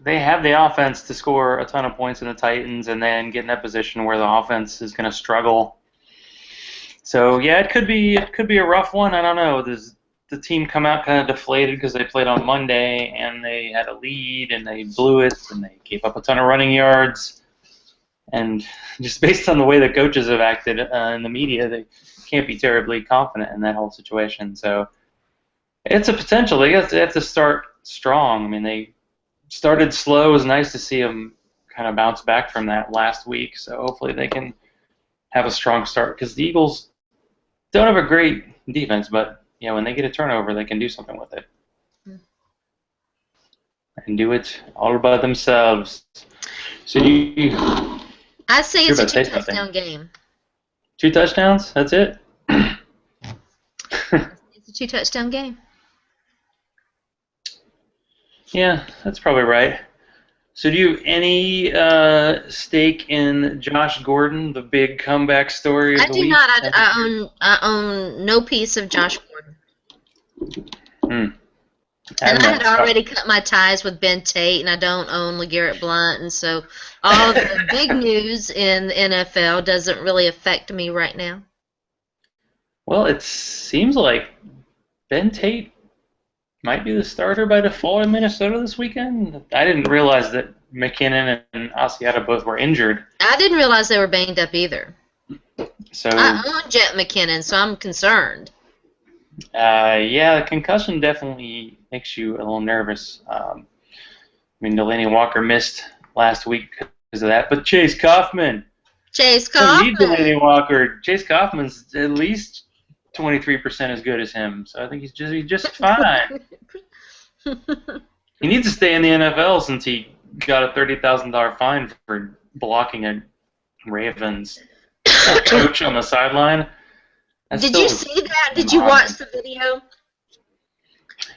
S2: they have the offense to score a ton of points in the Titans and then get in that position where the offense is going to struggle. So, yeah, it could be a rough one. I don't know. Does the team come out kind of deflated because they played on Monday and they had a lead and they blew it and they gave up a ton of running yards? And just based on the way the coaches have acted in the media, they can't be terribly confident in that whole situation. So it's a potential. They have to start strong. I mean, they started slow. It was nice to see them kind of bounce back from that last week. So hopefully they can have a strong start because the Eagles don't have a great defense, but when they get a turnover, they can do something with it and do it all by themselves. So
S1: I say it's a 2-touchdown game.
S2: 2 touchdowns? That's it?
S1: It's a 2-touchdown game.
S2: Yeah, that's probably right. So do you have any stake in Josh Gordon, the big comeback story of the week?
S1: I do not. I own no piece of Josh Gordon. And I had already cut my ties with Ben Tate, and I don't own LeGarrette Blount, and so all the big news in the NFL doesn't really affect me right now.
S2: Well, it seems like Ben Tate might be the starter by default in Minnesota this weekend. I didn't realize that McKinnon and Asiata both were injured.
S1: I didn't realize they were banged up either.
S2: So
S1: I own Jet McKinnon, so I'm concerned.
S2: Yeah, the concussion definitely makes you a little nervous. I mean, Delaney Walker missed last week because of that, but Chase Kaufman. Don't need Delaney Walker. Chase Kaufman's at least 23% as good as him, so I think he's just fine. He needs to stay in the NFL since he got a $30,000 fine for blocking a Ravens coach on the sideline.
S1: Did you see that? Did you watch the video?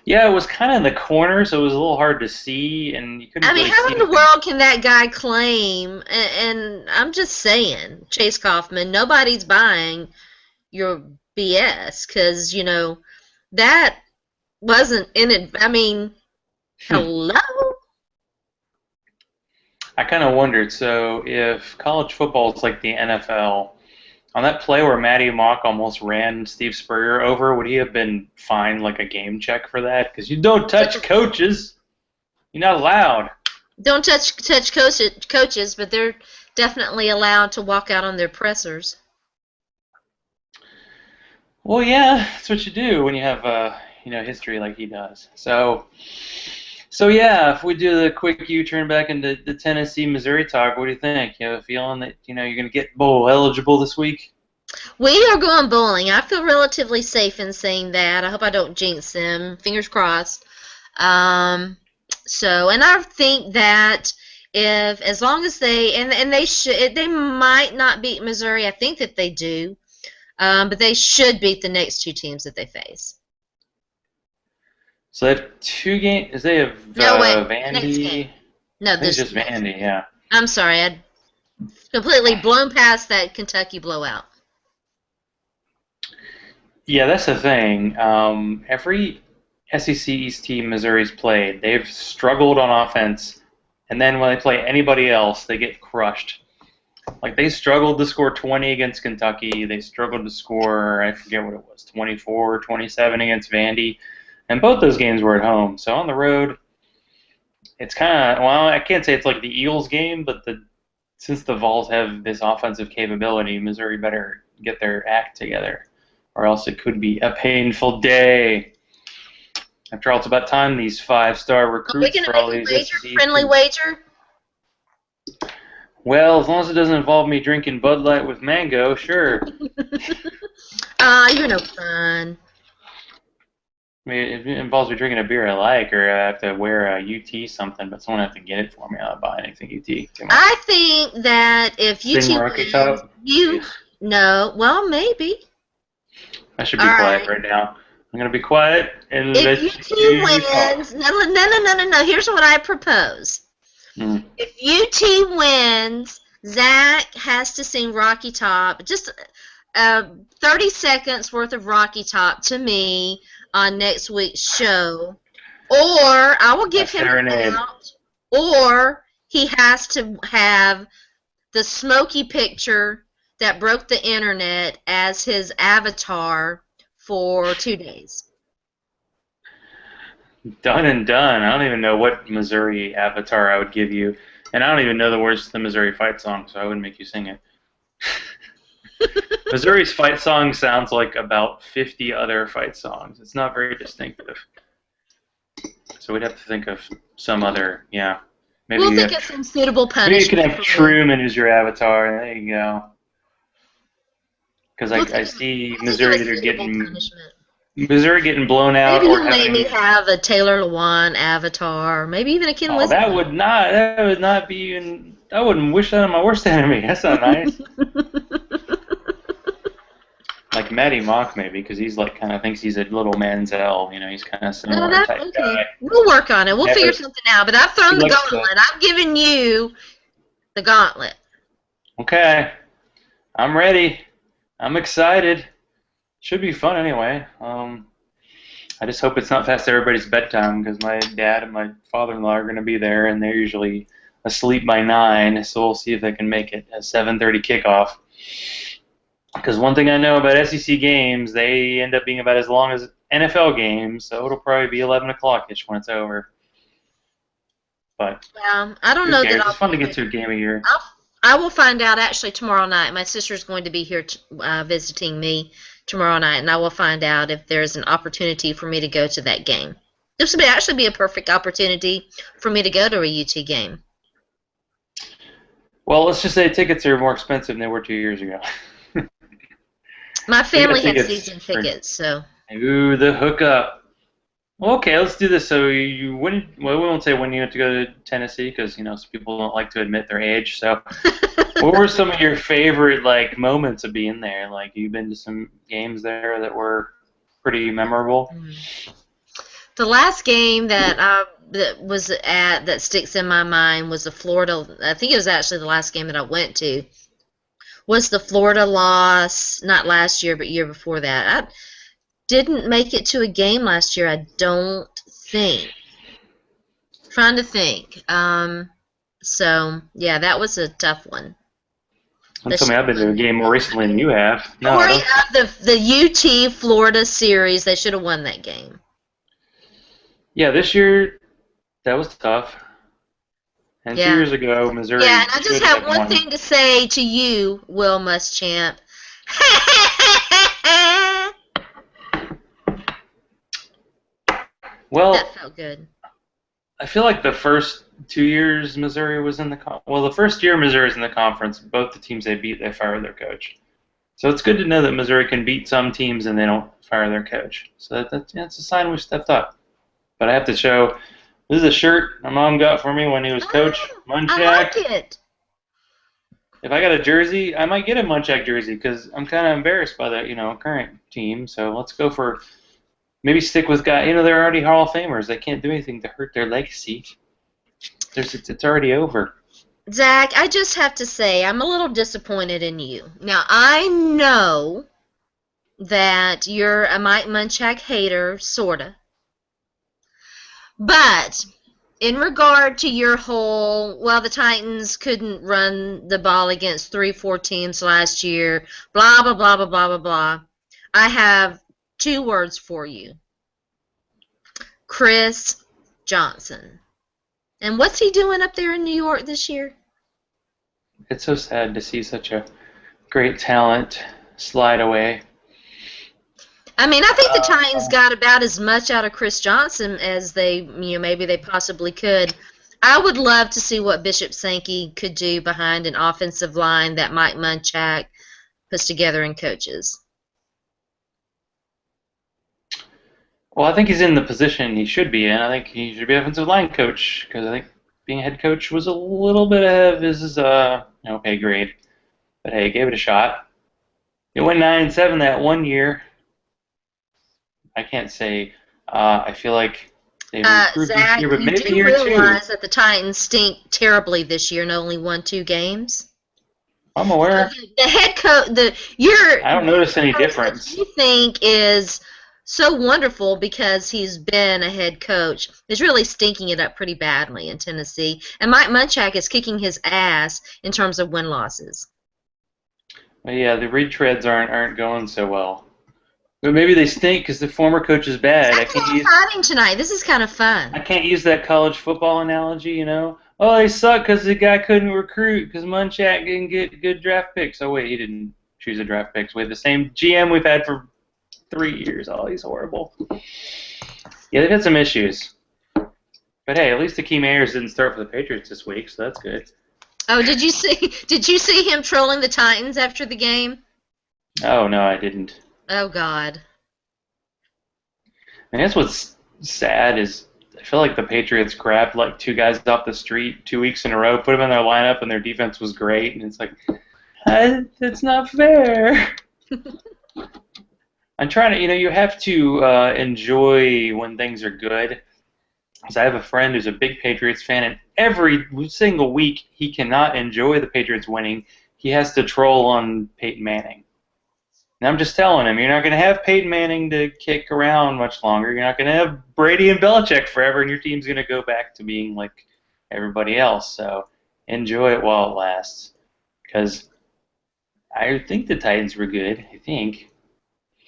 S2: Yeah, it was kind of in the corner, so it was a little hard to see, and you couldn't. I mean,
S1: how in the world can that guy claim? And I'm just saying, Chase Kaufman, nobody's buying your BS because that wasn't in it. I mean, hello.
S2: I kind of wondered. So, if college football is like the NFL. On that play where Matty Mock almost ran Steve Spurrier over, would he have been fined like a game check for that? Because you don't touch coaches. You're not allowed.
S1: Don't touch coaches, but they're definitely allowed to walk out on their pressers.
S2: Well, yeah, that's what you do when you have history like he does. So yeah, if we do the quick U-turn back into the Tennessee-Missouri talk, what do you think? You have a feeling that you're going to get bowl eligible this week?
S1: We are going bowling. I feel relatively safe in saying that. I hope I don't jinx them. Fingers crossed. And I think that as long as they might not beat Missouri. I think that they do, but they should beat the next 2 teams that they face.
S2: So they have 2 games. They have Vandy.
S1: No, this
S2: is just Vandy. Yeah.
S1: I'm sorry, I completely blown past that Kentucky blowout.
S2: Yeah, that's the thing. Every SEC East team Missouri's played, they've struggled on offense, and then when they play anybody else, they get crushed. Like they struggled to score 20 against Kentucky. They struggled to score, I forget what it was, 24, 27 against Vandy. And both those games were at home. So on the road, it's kind of, well, I can't say it's like the Eagles game, but since the Vols have this offensive capability, Missouri better get their act together, or else it could be a painful day. After all, it's about time these 5-star recruits for all these SEC
S1: friendly wager?
S2: Well, as long as it doesn't involve me drinking Bud Light with mango, sure.
S1: You're no fun.
S2: I mean, if it involves me drinking a beer I like, or I have to wear a UT something, but someone has to get it for me. I don't buy anything UT.
S1: I think that if UT
S2: wins,
S1: well, maybe.
S2: I should be quiet right now. I'm going to be quiet and
S1: If
S2: let
S1: your team
S2: you talk.
S1: wins, no. Here's what I propose. If your team wins, Zach has to sing Rocky Top, just 30 seconds worth of Rocky Top to me on next week's show, or I will give him an out, or he has to have the smoky picture that broke the internet as his avatar for 2 days.
S2: Done and done. I don't even know what Missouri avatar I would give you. And I don't even know the words to the Missouri fight song, so I wouldn't make you sing it. Missouri's fight song sounds like about 50 other fight songs. It's not very distinctive. So we'd have to think of some other, yeah. Maybe
S1: we'll think of some suitable punishment.
S2: Maybe you could have Truman as your avatar. There you go. Because I see Missouri that are getting... Missouri getting blown out.
S1: Maybe you'll make me have a Taylor Lewan avatar. Maybe even a Ken Wisniewski.
S2: That would not be even. I wouldn't wish that on my worst enemy. That's not nice. Like Matty Mock, maybe, because he's like kind of thinks he's a little Manziel. You know, he's kind of similar type guy.
S1: We'll work on it. We'll figure something out. But I've thrown the gauntlet. I've given you the gauntlet.
S2: Okay, I'm ready. I'm excited. Should be fun anyway. I just hope it's not past everybody's bedtime because my dad and my father-in-law are going to be there, and they're usually asleep by 9. So we'll see if they can make it a 7:30 kickoff. Because one thing I know about SEC games, they end up being about as long as NFL games, so it'll probably be 11 o'clock-ish when it's over. But
S1: I don't know that
S2: it's fun to get to a game a year.
S1: I will find out actually tomorrow night. My sister's going to be here visiting me tomorrow night, and I will find out if there's an opportunity for me to go to that game. This would actually be a perfect opportunity for me to go to a UT game.
S2: Well, let's just say tickets are more expensive than they were 2 years ago.
S1: My family has season tickets, so.
S2: Ooh, the hookup. Well, okay, let's do this. So we won't say when you have to go to Tennessee because some people don't like to admit their age. So, what were some of your favorite moments of being there? Like, you've been to some games there that were pretty memorable.
S1: The last game that was at that sticks in my mind was the Florida. I think it was actually the last game that I went to. Was the Florida loss, not last year, but year before that. I didn't make it to a game last year, I don't think. Trying to think. So, yeah, that was a tough one.
S2: Don't tell me I've been to a game more recently than you have. No,
S1: the UT Florida series, they should have won that game.
S2: Yeah, this year, that was tough. And 2 years ago, Missouri.
S1: Yeah, and I just have one thing to say to you, Will Muschamp.
S2: Well,
S1: that felt good.
S2: I feel like the first 2 years Missouri was in the the first year Missouri was in the conference, both the teams they beat, they fired their coach. So it's good to know that Missouri can beat some teams and they don't fire their coach. So that's a sign we stepped up. But I have to show. This is a shirt my mom got for me when he was coach. Munchak.
S1: I like it.
S2: If I got a jersey, I might get a Munchak jersey because I'm kind of embarrassed by the current team. So let's go for maybe stick with guys. They're already Hall of Famers. They can't do anything to hurt their legacy. It's already over.
S1: Zach, I just have to say I'm a little disappointed in you. Now I know that you're a Mike Munchak hater, sorta. But in regard to your whole, the Titans couldn't run the ball against 3-4 teams last year, blah, blah, blah, blah, blah, blah, blah, I have 2 words for you. Chris Johnson. And what's he doing up there in New York this year?
S2: It's so sad to see such a great talent slide away.
S1: I mean, I think the Titans got about as much out of Chris Johnson as they, maybe they possibly could. I would love to see what Bishop Sankey could do behind an offensive line that Mike Munchak puts together and coaches.
S2: Well, I think he's in the position he should be in. I think he should be offensive line coach because I think being a head coach was a little bit of his pay grade. But hey, he gave it a shot. He went 9-7 that one year. I can't say. I feel like they've improved each
S1: Zach,
S2: year, but
S1: you
S2: maybe
S1: do
S2: year two.
S1: realize that the Titans stink terribly this year and only won 2 games?
S2: I'm aware.
S1: The head coach,
S2: I don't notice any
S1: coach that
S2: difference.
S1: you think is so wonderful because he's been a head coach is really stinking it up pretty badly in Tennessee. And Mike Munchak is kicking his ass in terms of win-losses.
S2: But yeah, the retreads aren't going so well. But maybe they stink because the former coach is bad.
S1: It's kind of exciting tonight. This is kind of fun.
S2: I can't use that college football analogy, you know. Oh, they suck because the guy couldn't recruit because Munchak didn't get good draft picks. Oh wait, he didn't choose a draft picks. We have the same GM we've had for 3 years. Oh, he's horrible. Yeah, they've had some issues. But hey, at least Akeem Ayers didn't start for the Patriots this week, so that's good.
S1: Oh, did you see him trolling the Titans after the game?
S2: Oh no, I didn't.
S1: Oh God.
S2: I guess what's sad is I feel like the Patriots grabbed like 2 guys off the street 2 weeks in a row, put them in their lineup, and their defense was great. And it's like, it's not fair. I'm trying to, you have to enjoy when things are good. Because I have a friend who's a big Patriots fan, and every single week he cannot enjoy the Patriots winning. He has to troll on Peyton Manning. And I'm just telling him, you're not going to have Peyton Manning to kick around much longer. You're not going to have Brady and Belichick forever, and your team's going to go back to being like everybody else. So enjoy it while it lasts. Because I think the Titans were good, I think.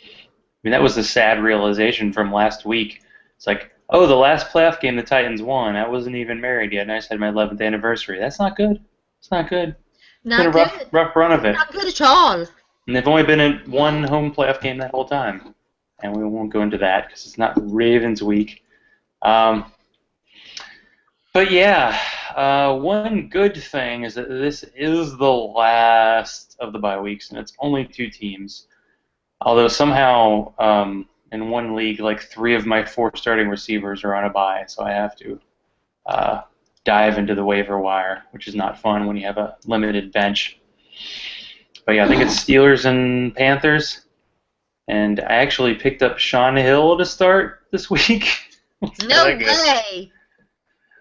S2: I mean, that was the sad realization from last week. It's like, oh, the last playoff game the Titans won. I wasn't even married yet, and I just had my 11th anniversary. That's not good. It's not good. It's been a rough run of it.
S1: Not good at all.
S2: And they've only been in one home playoff game that whole time. And we won't go into that because it's not Ravens week. But yeah, one good thing is that this is the last of the bye weeks, and it's only 2 teams. Although somehow in one league, like 3 of my 4 starting receivers are on a bye, so I have to dive into the waiver wire, which is not fun when you have a limited bench. But yeah, I think it's Steelers and Panthers. And I actually picked up Sean Hill to start this week.
S1: No way.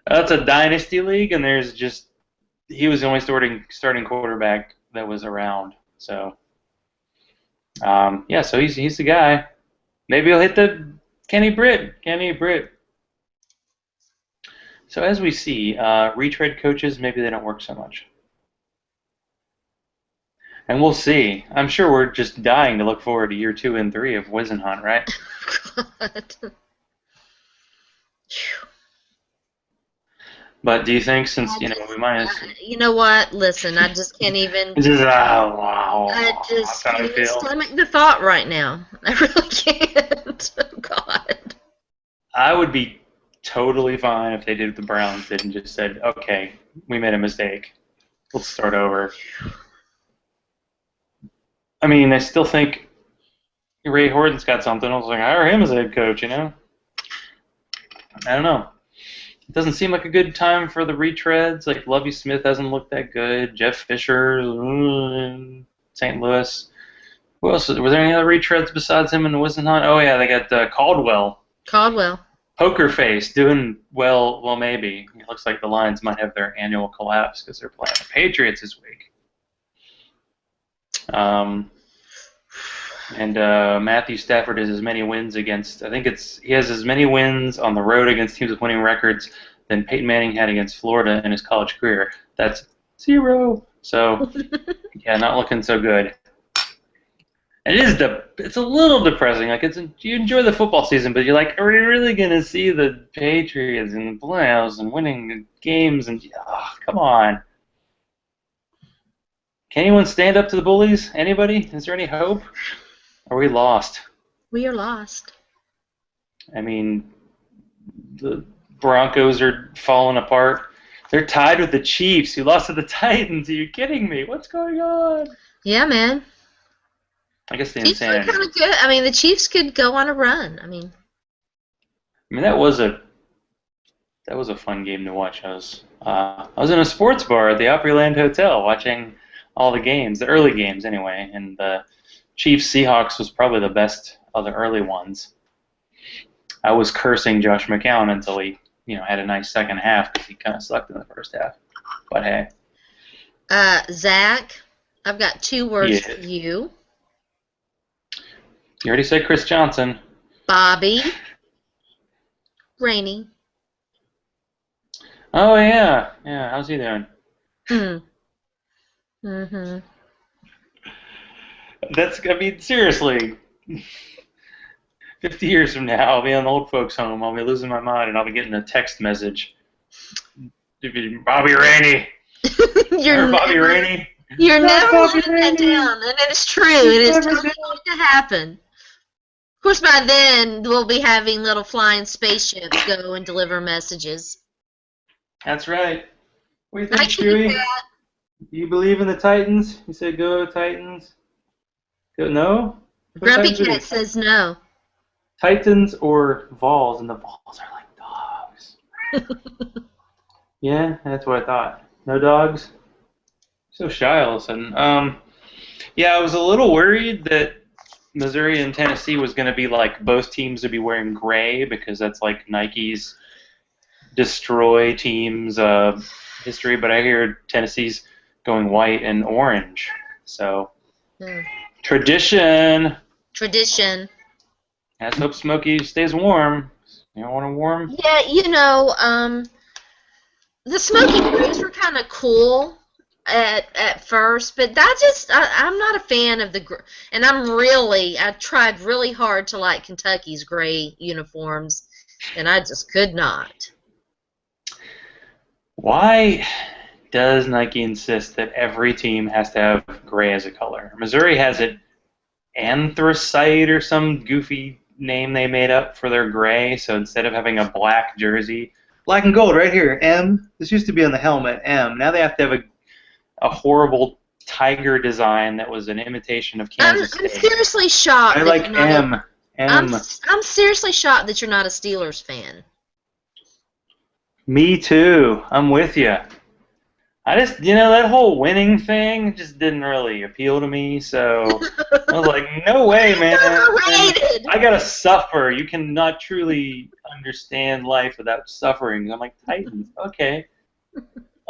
S2: That's a dynasty league, and he was the only starting quarterback that was around. So yeah, so he's the guy. Maybe he'll hit the Kenny Britt. So as we see, retread coaches, maybe they don't work so much. And we'll see. I'm sure we're just dying to look forward to year 2 and 3 of Wizenhunt, right?
S1: God.
S2: But do you think since, we might have...
S1: You know what? Listen, I just can't even...
S2: wow.
S1: I just can't even stomach the thought right now. I really can't. Oh, God.
S2: I would be totally fine if they did what the Browns did and just said, okay, we made a mistake. Let's start over. I mean, I still think Ray Horton's got something. I was like, hire him as a head coach, I don't know. It doesn't seem like a good time for the retreads. Like, Lovie Smith hasn't looked that good. Jeff Fisher in St. Louis. Who else? Was there any other retreads besides him in the Wizenhunt? Oh, yeah, they got Caldwell. Poker face, doing well, maybe. It looks like the Lions might have their annual collapse because they're playing the Patriots this week. And Matthew Stafford has as many wins against, he has as many wins on the road against teams with winning records than Peyton Manning had against Florida in his college career. That's 0. So, yeah, not looking so good. It's a little depressing. Like, you enjoy the football season, but you're like, are we really going to see the Patriots in the playoffs and winning games? And, come on. Can anyone stand up to the bullies? Anybody? Is there any hope? Are we lost?
S1: We are lost.
S2: I mean, the Broncos are falling apart. They're tied with the Chiefs, who lost to the Titans. Are you kidding me? What's going on?
S1: Yeah, man.
S2: I guess the
S1: Chiefs are
S2: insanity.
S1: kind of good. I mean, the Chiefs could go on a run. I mean,
S2: that was a fun game to watch. I was in a sports bar at the Opryland Hotel watching all the games, the early games anyway, and the Chiefs-Seahawks was probably the best of the early ones. I was cursing Josh McCown until he, had a nice second half because he kind of sucked in the first half. But hey.
S1: Zach, I've got 2 words for you.
S2: You already said Chris Johnson.
S1: Bobby. Rainey.
S2: Oh, yeah. Yeah, how's he doing?
S1: Mm-hmm.
S2: Seriously. 50 years from now, I'll be in the old folks' home. I'll be losing my mind, and I'll be getting a text message. Bobby Rainey. Bobby Rainey.
S1: You're never living that down, and it is true. It is totally going to happen. Of course, by then, we'll be having little flying spaceships go and deliver messages.
S2: That's right. What do you think, Chewie? Do you believe in the Titans? You said go Titans. No?
S1: Grumpy Cat says no.
S2: Titans or Vols, and the Vols are like dogs. Yeah, that's what I thought. No dogs? So shy all of a sudden. Yeah, I was a little worried that Missouri and Tennessee was going to be like both teams would be wearing gray because that's like Nike's destroy teams history, but I hear Tennessee's going white and orange. So, tradition. Let's hope Smokey stays warm. You don't want him warm?
S1: Yeah, the Smoky Grays were kind of cool at first, but I'm not a fan of and I tried really hard to like Kentucky's gray uniforms, and I just could not.
S2: Why does Nike insist that every team has to have gray as a color? Missouri has it anthracite or some goofy name they made up for their gray, so instead of having a black jersey, black and gold right here, M. This used to be on the helmet, M. Now they have to have a horrible tiger design that was an imitation of Kansas State.
S1: I'm seriously shocked.
S2: I like M.
S1: I'm seriously shocked that you're not a Steelers fan.
S2: Me too. I'm with you. I just, that whole winning thing just didn't really appeal to me, so I was like, no way, man. I gotta suffer. You cannot truly understand life without suffering. I'm like, Titans, okay. I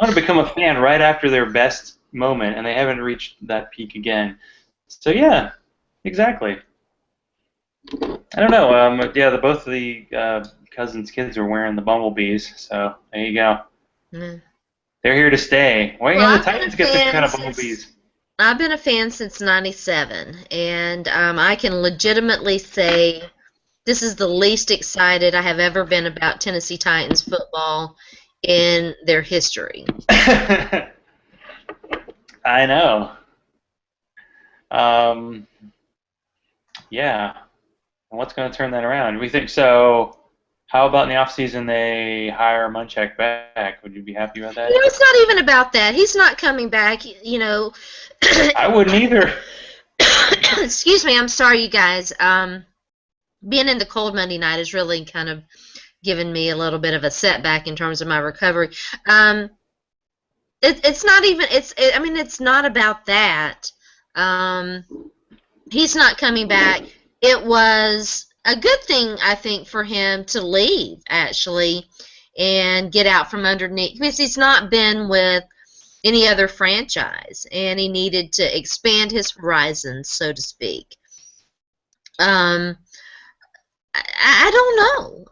S2: want to become a fan right after their best moment, and they haven't reached that peak again. So, yeah, exactly. I don't know. Both of the cousins' kids are wearing the Bumblebees, so there you go. They're here to stay. Why can't the Titans get the kind of Bumblebees?
S1: I've been a fan since '97, and I can legitimately say this is the least excited I have ever been about Tennessee Titans football in their history.
S2: I know. Yeah. And what's going to turn that around? We think so. How about in the offseason they hire Munchak back? Would you be happy about that?
S1: It's not even about that. He's not coming back,
S2: I wouldn't either.
S1: Excuse me. I'm sorry, you guys. Being in the cold Monday night has really kind of given me a little bit of a setback in terms of my recovery. It's not even. It's not about that. He's not coming back. It was a good thing, I think, for him to leave, actually, and get out from underneath, because he's not been with any other franchise, and he needed to expand his horizons, so to speak. I don't know.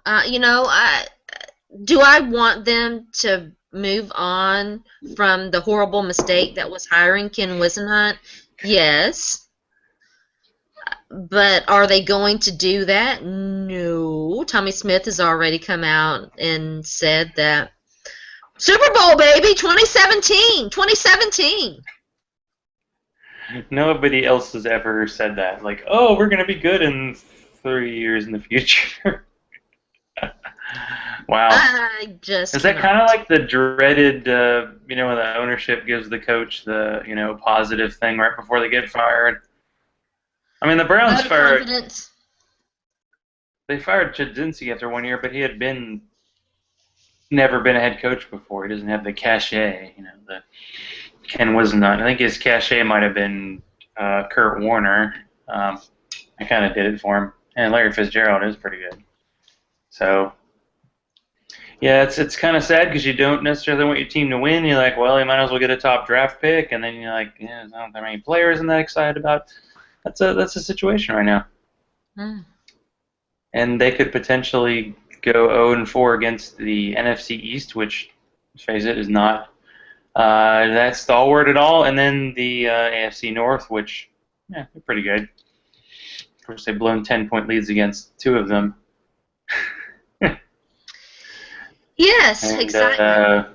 S1: Do I want them to move on from the horrible mistake that was hiring Ken Wisenhunt? Yes. But are they going to do that? No. Tommy Smith has already come out and said that Super Bowl, baby, 2017.
S2: Nobody else has ever said that. Like, oh, we're going to be good in 3 years in the future. Wow. Is that kind of like the dreaded, when the ownership gives the coach the, positive thing right before they get fired? I mean, the Browns fired. They fired Chudzinski after 1 year, but he had never been a head coach before. He doesn't have the cachet, the Ken Wisenhunt. I think his cachet might have been Kurt Warner. I kind of did it for him, and Larry Fitzgerald is pretty good. So, yeah, it's kind of sad because you don't necessarily want your team to win. You're like, well, you might as well get a top draft pick, and then you're like, yeah, I don't have any players I'm that excited about. That's a situation right now.
S1: Mm.
S2: And they could potentially go 0-4 against the NFC East, which, let's face it, is not that stalwart at all. And then the AFC North, which, yeah, they're pretty good. Of course, they've blown 10-point leads against two of them.
S1: Yes,
S2: And,
S1: excitement.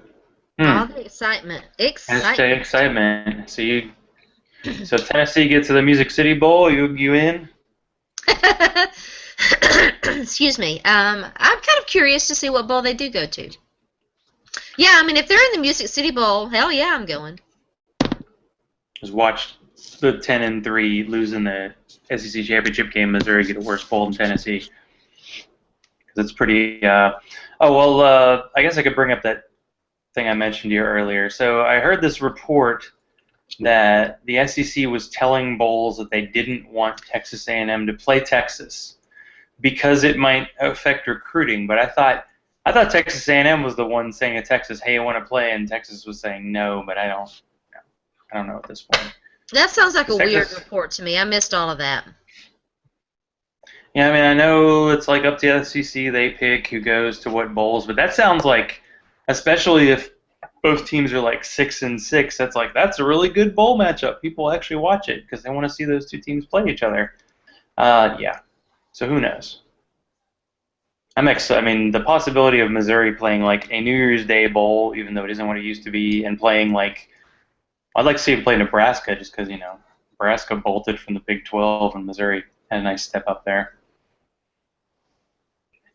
S1: All the excitement.
S2: Hashtag excitement. So Tennessee gets to the Music City Bowl. You in?
S1: Excuse me. I'm kind of curious to see what bowl they do go to. Yeah, I mean, if they're in the Music City Bowl, hell yeah, I'm going.
S2: Just watch the 10-3 losing the SEC championship game. Missouri get a worse bowl than Tennessee because it's pretty. I guess I could bring up that thing I mentioned to you earlier. So I heard this report that the SEC was telling bowls that they didn't want Texas A&M to play Texas because it might affect recruiting. But I thought Texas A&M was the one saying to Texas, "Hey, I want to play," and Texas was saying no. But I don't know at this point.
S1: That sounds like a weird
S2: Texas
S1: report to me. I missed all of that.
S2: Yeah, I mean, I know it's like up to the SEC. They pick who goes to what bowls, but that sounds like, especially if both teams are like 6-6, that's a really good bowl matchup. People actually watch it because they want to see those two teams play each other. Yeah. So who knows? I mean, the possibility of Missouri playing like a New Year's Day bowl, even though it isn't what it used to be, and playing like, I'd like to see them play Nebraska just because, Nebraska bolted from the Big 12 and Missouri had a nice step up there.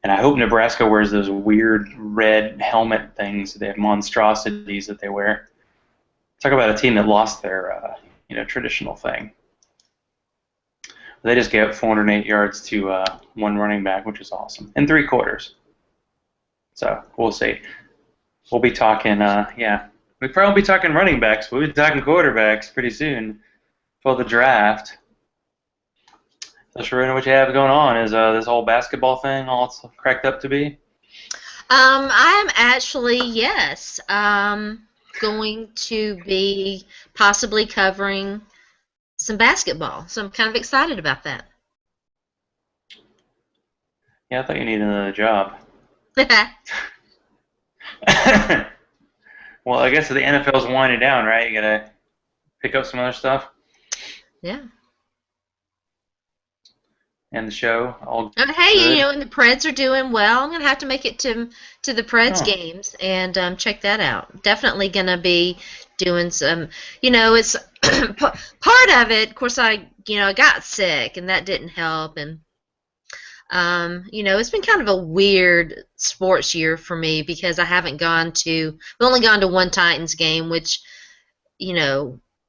S2: And I hope Nebraska wears those weird red helmet things. They have monstrosities that they wear. Talk about a team that lost their, traditional thing. They just gave up 408 yards to one running back, which is awesome, in 3 quarters. So we'll see. We'll be talking, we probably won't be talking running backs. We'll be talking quarterbacks pretty soon for the draft. So, Sharona, what you have going on is this whole basketball thing all it's cracked up to be?
S1: I'm actually, yes, going to be possibly covering some basketball. So I'm kind of excited about that.
S2: Yeah, I thought you needed another job. Well, I guess the NFL's winding down, right? You gotta pick up some other stuff.
S1: Yeah.
S2: And the show, all
S1: hey,
S2: good.
S1: and the Preds are doing well. I'm gonna have to make it to the Preds games and check that out. Definitely gonna be doing some. It's part of it. Of course, I got sick and that didn't help, and it's been kind of a weird sports year for me because I haven't we've only gone to one Titans game, which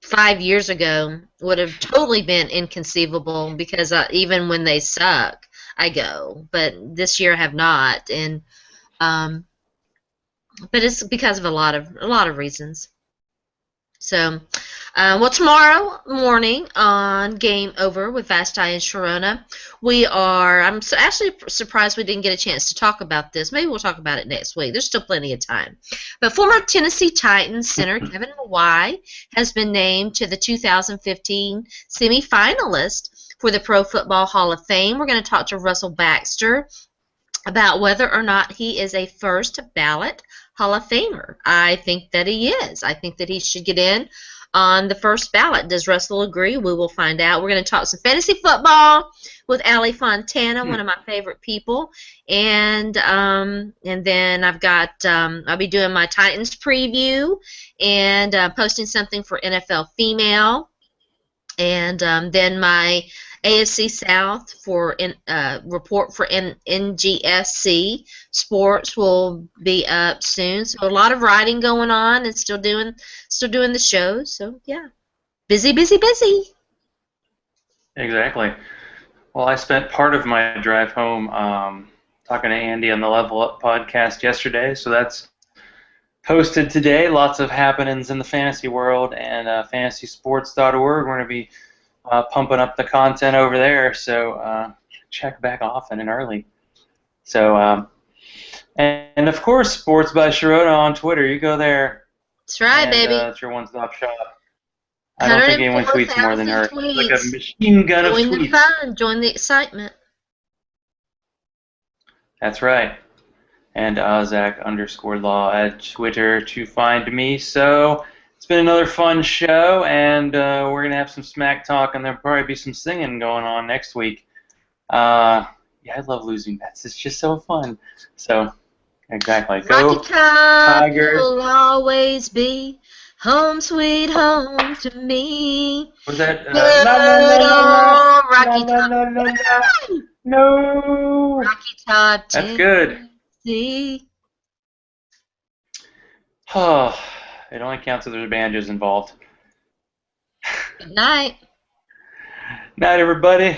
S1: 5 years ago would have totally been inconceivable because even when they suck, I go. But this year I have not, and but it's because of a lot of reasons. So, tomorrow morning on Game Over with Zach and Sharona, I'm actually surprised we didn't get a chance to talk about this. Maybe we'll talk about it next week. There's still plenty of time. But former Tennessee Titans center Kevin Mawai has been named to the 2015 semifinalist for the Pro Football Hall of Fame. We're going to talk to Russell Baxter about whether or not he is a first ballot Hall of Famer. I think that he is. I think that he should get in on the first ballot. Does Russell agree? We will find out. We're going to talk some fantasy football with Allie Fontana, one of my favorite people, and then I've got I'll be doing my Titans preview and posting something for NFL Female, and then my AFC South report for NGSC Sports will be up soon. So a lot of writing going on and still doing the shows. So yeah, busy.
S2: Exactly. Well, I spent part of my drive home talking to Andy on the Level Up podcast yesterday, so that's posted today. Lots of happenings in the fantasy world, and fantasysports.org. We're going to be pumping up the content over there, so check back often and early. So, and of course, Sports by Sharona on Twitter. You go there.
S1: That's right,
S2: And,
S1: baby.
S2: it's your one-stop shop. I don't think anyone tweets more than her.
S1: Tweets.
S2: Like a machine gun of tweets.
S1: Join the fun. Join the excitement.
S2: That's right. And Zach_Law at Twitter to find me. So it's been another fun show, and we're going to have some smack talk, and there'll probably be some singing going on next week. Yeah, I love losing bets. It's just so fun. So, exactly. Go
S1: Rocky Top
S2: Tigers.
S1: will always be home sweet home to me.
S2: Was that?
S1: Rocky Top.
S2: No.
S1: Rocky Top.
S2: That's good.
S1: Tennessee.
S2: Oh, it only counts if there's banjos involved.
S1: Good night.
S2: Night, everybody.